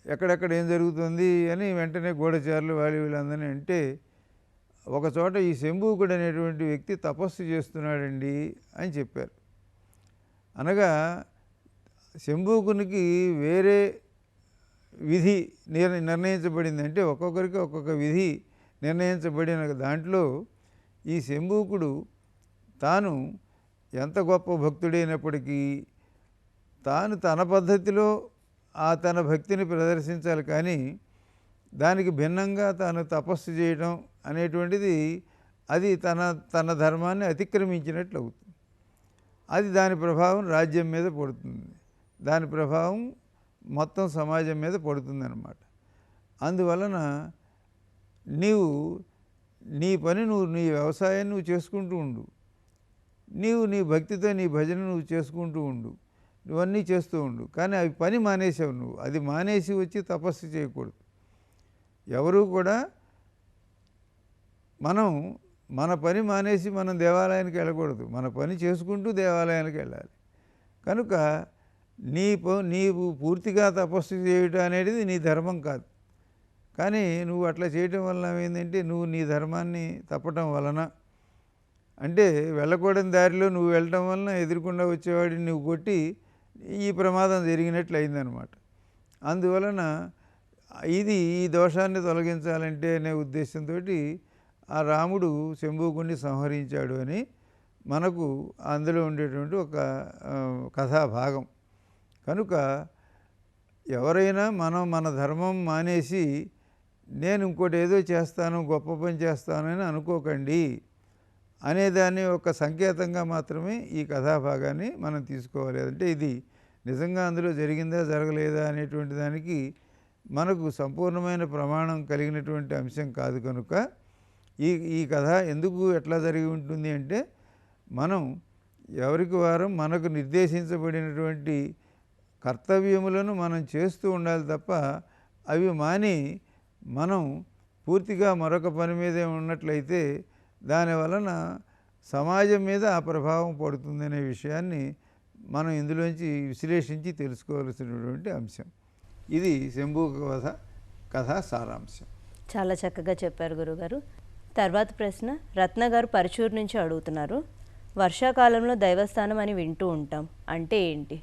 ఎక్కడెక్కడ ఏం జరుగుతుంది అని వెంటనే గూఢచారులు వీళ్ళందరినీ అంటే, ఒకచోట ఈ శంభూకుడు అనేటువంటి వ్యక్తి తపస్సు చేస్తున్నాడండి అని చెప్పారు. అనగా శంభూకునికి వేరే విధి నిర్ణయించబడింది. అంటే ఒక్కొక్కరికి ఒక్కొక్క విధి నిర్ణయించబడిన దాంట్లో ఈ శంభూకుడు తాను ఎంత గొప్ప భక్తుడైనప్పటికీ తాను తన పద్ధతిలో తన భక్తిని ప్రదర్శించాలి, కానీ దానికి భిన్నంగా తాను తపస్సు చేయడం అనేటువంటిది అది తన ధర్మాన్ని అతిక్రమించినట్లు అవుతుంది. అది దాని ప్రభావం రాజ్యం మీద పడుతుంది. దాని ప్రభావం మొత్తం సమాజం మీద పడుతుందన్నమాట. అందువలన నీవు నీ పని నువ్వు నీ వ్యవసాయం నువ్వు చేసుకుంటూ ఉండు, నీవు నీ భక్తితో నీ భజన నువ్వు చేసుకుంటూ ఉండు, నువ్వన్నీ చేస్తూ ఉండు. కానీ అవి పని మానేసావు నువ్వు. అది మానేసి వచ్చి తపస్సు చేయకూడదు. ఎవరూ కూడా మనం మన పని మానేసి మనం దేవాలయానికి వెళ్ళకూడదు. మన పని చేసుకుంటూ దేవాలయానికి వెళ్ళాలి. కనుక నీవు పూర్తిగా తపస్సు చేయటం అనేది నీ ధర్మం కాదు. కానీ నువ్వు అట్లా చేయటం వలన ఏంటంటే నువ్వు నీ ధర్మాన్ని తప్పటం వలన, అంటే వెళ్ళకూడని దారిలో నువ్వు వెళ్ళటం వలన ఎదురుకుండా వచ్చేవాడిని నువ్వు కొట్టి ఈ ప్రమాదం జరిగినట్లు అయిందనమాట. అందువలన ఈ దోషాన్ని తొలగించాలంటే అనే ఉద్దేశంతో ఆ రాముడు శంభూకుణ్ణి సంహరించాడు అని మనకు అందులో ఉండేటువంటి ఒక కథాభాగం. కనుక ఎవరైనా మన ధర్మం మానేసి నేను ఇంకోటి ఏదో చేస్తాను, గొప్ప పని చేస్తానని అనుకోకండి అనేదాన్ని ఒక సంకేతంగా మాత్రమే ఈ కథాభాగాన్ని మనం తీసుకోవాలి. అంటే ఇది నిజంగా అందులో జరిగిందా జరగలేదా అనేటువంటి దానికి మనకు సంపూర్ణమైన ప్రమాణం కలిగినటువంటి అంశం కాదు. కనుక ఈ కథ ఎందుకు ఎట్లా జరిగి ఉంటుంది అంటే మనం ఎవరికి వారం మనకు నిర్దేశించబడినటువంటి కర్తవ్యములను మనం చేస్తూ ఉండాలి తప్ప అవి మాని మనం పూర్తిగా మరొక పని మీదే ఉన్నట్లయితే దానివలన సమాజం మీద ఆ ప్రభావం పడుతుందనే విషయాన్ని మనం ఇందులోంచి విశ్లేషించి తెలుసుకోవాల్సినటువంటి అంశం. ఇది శంభూ కథ సారాంశం. చాలా చక్కగా చెప్పారు గురుగారు. తర్వాత ప్రశ్న రత్న గారు పరచూరు నుంచి అడుగుతున్నారు. వర్షాకాలంలో దైవస్థానం అని వింటూ ఉంటాం, అంటే ఏంటి?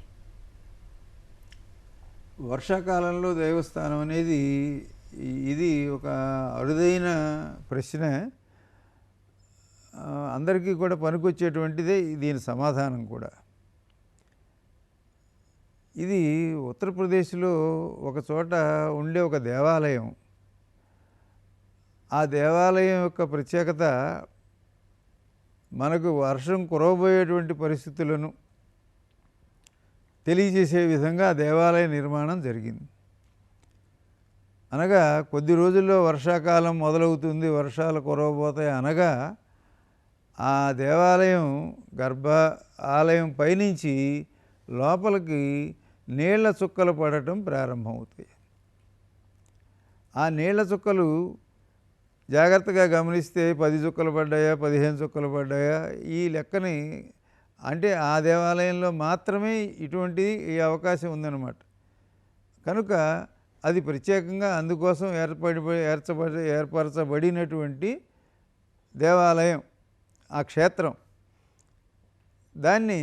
వర్షాకాలంలో దైవస్థానం అనేది ఇది ఒక అరుదైన ప్రశ్న. అందరికీ కూడా పనికొచ్చేటువంటిదే దీని సమాధానం కూడా. ఇది ఉత్తరప్రదేశ్లో ఒక చోట ఉండే ఒక దేవాలయం. ఆ దేవాలయం యొక్క ప్రత్యేకత మనకు వర్షం కురవబోయేటువంటి పరిస్థితులను తెలియజేసే విధంగా ఆ దేవాలయ నిర్మాణం జరిగింది. అనగా కొద్ది రోజుల్లో వర్షాకాలం మొదలవుతుంది, వర్షాలు కురవబోతాయి అనగా ఆ దేవాలయం ఆలయం పైనుంచి లోపలికి నీళ్ల చుక్కలు పడటం ప్రారంభమవుతాయి. ఆ నీళ్ల చుక్కలు జాగ్రత్తగా గమనిస్తే 10 చుక్కలు పడ్డాయా, 15 చుక్కలు పడ్డాయా, ఈ లెక్కని, అంటే ఆ దేవాలయంలో మాత్రమే ఈ అవకాశం ఉందన్నమాట. కనుక అది ప్రత్యేకంగా అందుకోసం ఏర్పరచబడినటువంటి దేవాలయం, ఆ క్షేత్రం. దాన్ని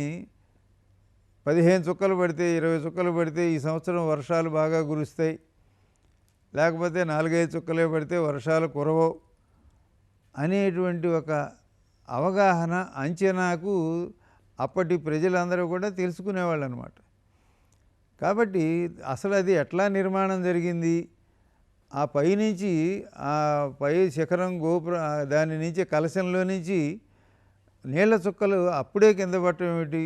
15 చుక్కలు పడితే, 20 చుక్కలు పడితే ఈ సంవత్సరం వర్షాలు బాగా కురుస్తాయి, లేకపోతే 4-5 చుక్కలే పడితే వర్షాలు కురవవు అనేటువంటి ఒక అవగాహన, అంచనాకు అప్పటి ప్రజలందరూ కూడా తెలుసుకునేవాళ్ళు అన్నమాట. కాబట్టి అసలు అది ఎట్లా నిర్మాణం జరిగింది, ఆ పైనుంచి ఆ పై శిఖరం దాని నుంచి కలశంలో నుంచి నీళ్ల చుక్కలు అప్పుడే కింద పట్టడం ఏమిటి,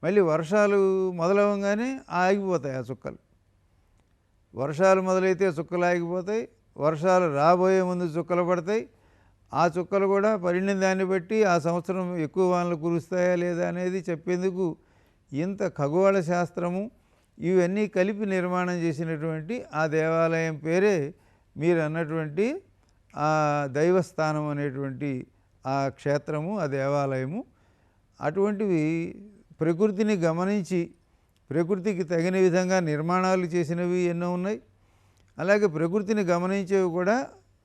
మళ్ళీ వర్షాలు మొదలవగానే ఆగిపోతాయి ఆ చుక్కలు. వర్షాలు మొదలైతే చుక్కలు ఆగిపోతాయి, వర్షాలు రాబోయే ముందు చుక్కలు పడతాయి. ఆ చుక్కలు కూడా పడిన దాన్ని బట్టి ఆ సంవత్సరం ఎక్కువ వానలు కురుస్తాయా లేదా అనేది చెప్పేందుకు ఇంత ఖగోళ శాస్త్రము ఇవన్నీ కలిపి నిర్మాణం చేసినటువంటి ఆ దేవాలయం పేరే మీరు అన్నటువంటి ఆ దైవస్థానం అనేటువంటి ఆ క్షేత్రము, ఆ దేవాలయము. అటువంటివి ప్రకృతిని గమనించి ప్రకృతికి తగిన విధంగా నిర్మాణాలు చేసినవి ఎన్నో ఉన్నాయి. అలాగే ప్రకృతిని గమనించేవి కూడా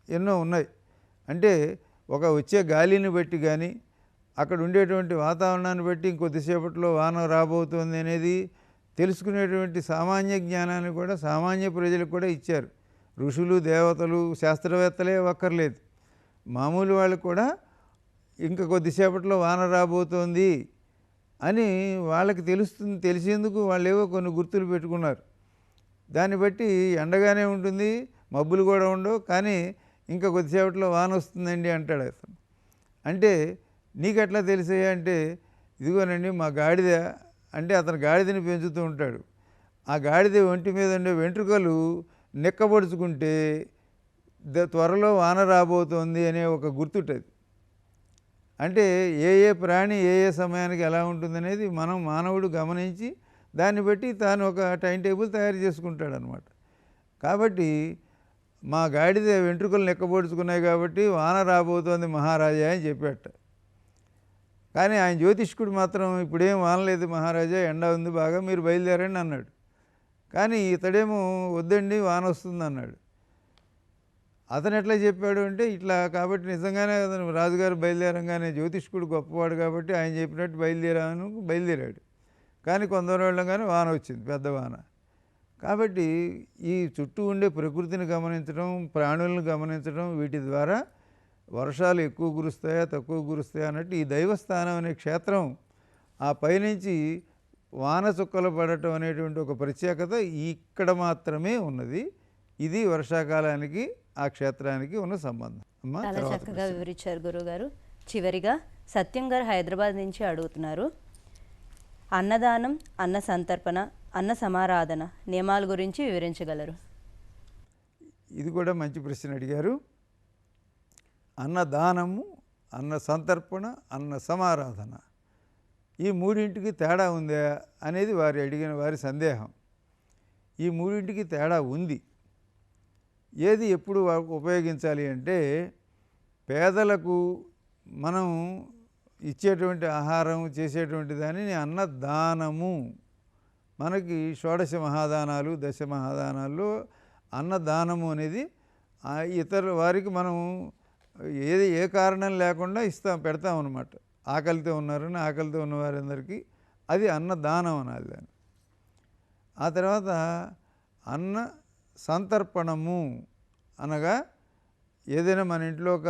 ఎన్నో ఉన్నాయి. అంటే వచ్చే గాలిని బట్టి కానీ, అక్కడ ఉండేటువంటి వాతావరణాన్ని బట్టి ఇంకొద్దిసేపట్లో వాన రాబోతోంది అనేది తెలుసుకునేటువంటి సామాన్య జ్ఞానాన్ని కూడా సామాన్య ప్రజలకు కూడా ఇచ్చారు. ఋషులు, దేవతలు, శాస్త్రవేత్తలే ఒక్కర్లేదు, మామూలు వాళ్ళకు కూడా ఇంకా కొద్దిసేపట్లో వాన రాబోతోంది అని వాళ్ళకి తెలిసేందుకు వాళ్ళు ఏవో కొన్ని గుర్తులు పెట్టుకున్నారు. దాన్ని బట్టి ఎండగానే ఉంటుంది, మబ్బులు కూడా ఉండవు, కానీ ఇంకా కొద్దిసేపట్లో వాన వస్తుందండి అంటాడు అతను. అంటే నీకు ఎట్లా తెలిసాయా అంటే, ఇదిగోనండి మా గాడిద, అంటే అతను గాడిదని పెంచుతూ ఉంటాడు. ఆ గాడిద ఒంటి మీద ఉండే వెంట్రుకలు నిక్కబొడుచుకుంటే త్వరలో వాన రాబోతోంది అనే ఒక గుర్తుంటుంది. అంటే ఏ ఏ ప్రాణి ఏ ఏ సమయానికి ఎలా ఉంటుందనేది మానవుడు గమనించి దాన్ని బట్టి తాను ఒక టైం టేబుల్ తయారు చేసుకుంటాడనమాట. కాబట్టి మా గాడిద వెంట్రుకలు నిక్కబొడుచుకున్నాయి కాబట్టి వాన రాబోతోంది మహారాజా అని చెప్పాట. కానీ ఆయన జ్యోతిష్కుడు మాత్రం ఇప్పుడేం వానలేదు మహారాజా, ఎండ ఉంది బాగా, మీరు బయలుదేరండి అన్నాడు. కానీ ఇతడేమో వద్దండి వాన వస్తుంది అన్నాడు. అతను ఎట్లా చెప్పాడు అంటే ఇట్లా కాబట్టి నిజంగానే అతను రాజుగారు బయలుదేరంగానే జ్యోతిష్కుడు గొప్పవాడు కాబట్టి ఆయన చెప్పినట్టు బయలుదేరాడు. కానీ కొందరు వెళ్ళంగానే వాన వచ్చింది, పెద్ద వాన. కాబట్టి ఈ చుట్టూ ఉండే ప్రకృతిని గమనించడం, ప్రాణులను గమనించడం, వీటి ద్వారా వర్షాలు ఎక్కువ కురుస్తాయా తక్కువ కురుస్తాయా అన్నట్టు ఈ దైవస్థానం అనే క్షేత్రం ఆ పైనుంచి వాన చుక్కలు పడటం అనేటువంటి ఒక ప్రత్యేకత ఇక్కడ మాత్రమే ఉన్నది. ఇది వర్షాకాలానికి ఆ క్షేత్రానికి ఉన్న సంబంధం. చాలా చక్కగా వివరించారు గురువుగారు. చివరిగా సత్యం గారు హైదరాబాద్ నుంచి అడుగుతున్నారు, అన్నదానం, అన్న సంతర్పణ, అన్న సమారాధన నియమాల గురించి వివరించగలరు? ఇది కూడా మంచి ప్రశ్న అడిగారు. అన్నదానము, అన్న సంతర్పణ, అన్న సమారాధన ఈ మూడింటికి తేడా ఉందా అనేది వారి సందేహం. ఈ మూడింటికి తేడా ఉంది. ఏది ఎప్పుడు ఉపయోగించాలి అంటే పేదలకు మనం ఇచ్చేటువంటి ఆహారం చేసేటువంటి దానిని అన్నదానము. మనకి షోడశ మహాదానాలు, దశ మహాదానాల్లో అన్నదానము అనేది ఇతర వారికి మనం ఏ కారణం లేకుండా పెడతాం అన్నమాట. ఆకలితో ఉన్నారని ఆకలితో ఉన్న వారందరికీ అది అన్నదానం అనాలి దాన్ని. ఆ తర్వాత అన్న సంతర్పణము అనగా ఏదైనా మన ఇంట్లో ఒక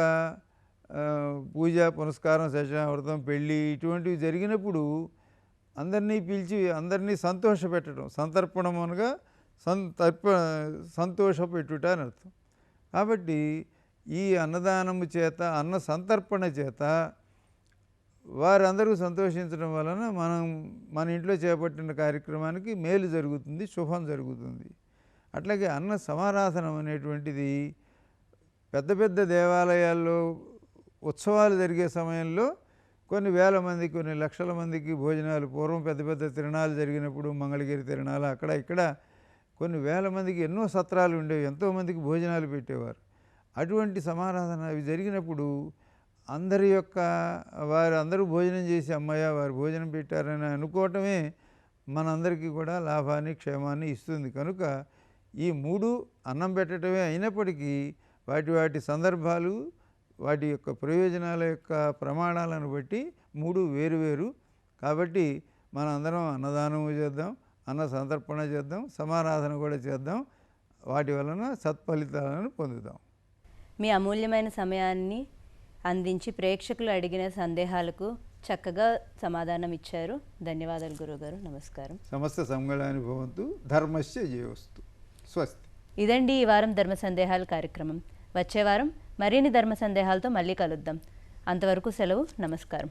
పూజ పునస్కారం, సత్యనారాయణ పెళ్ళి ఇటువంటివి జరిగినప్పుడు అందరినీ పిలిచి అందరినీ సంతోషపెట్టడం. సంతర్పణం అనగా సంతోషపెట్టుట అని అర్థం. కాబట్టి ఈ అన్నదానము చేత, అన్న సంతర్పణ చేత వారందరూ సంతోషించడం వలన మన ఇంట్లో చేపట్టిన కార్యక్రమానికి మేలు జరుగుతుంది, శుభం జరుగుతుంది. అట్లాగే అన్న సమారాధనం అనేటువంటిది పెద్ద పెద్ద దేవాలయాల్లో ఉత్సవాలు జరిగే సమయంలో కొన్ని వేల మంది, కొన్ని లక్షల మందికి భోజనాలు, పూర్వం పెద్ద పెద్ద తిరణాలు జరిగినప్పుడు మంగళగిరి తిరణాలు అక్కడ ఇక్కడ కొన్ని వేల మందికి ఎన్నో సత్రాలు ఉండేవి, ఎంతోమందికి భోజనాలు పెట్టేవారు. అటువంటి సమారాధన అవి జరిగినప్పుడు అందరూ భోజనం చేసి అమ్మయ్య వారు భోజనం పెట్టారని అనుకోవటమే మనందరికీ కూడా లాభాన్ని, క్షేమాన్ని ఇస్తుంది. కనుక ఈ మూడు అన్నం పెట్టడమే అయినప్పటికీ వాటి సందర్భాలు, వాటి యొక్క ప్రయోజనాల యొక్క ప్రమాణాలను బట్టి మూడు వేరు. కాబట్టి మనందరం అన్నదానము చేద్దాం, అన్న సంతర్పణ చేద్దాం, సమారాధన కూడా చేద్దాం. వాటి వలన సత్ఫలితాలను పొందుదాం. మీ అమూల్యమైన సమయాన్ని అందించి ప్రేక్షకులు అడిగిన సందేహాలకు చక్కగా సమాధానం ఇచ్చారు. ధన్యవాదాలు గురువుగారు. నమస్కారం. సమస్త సంగళాని భవంతు. ధర్మస్య జయోస్తు. స్వస్తి. ఇదండి ఈ వారం ధర్మ సందేహాల కార్యక్రమం. వచ్చే వారం మరిన్ని ధర్మ సందేహాలతో మళ్ళీ కలుద్దాం. అంతవరకు సెలవు. నమస్కారం.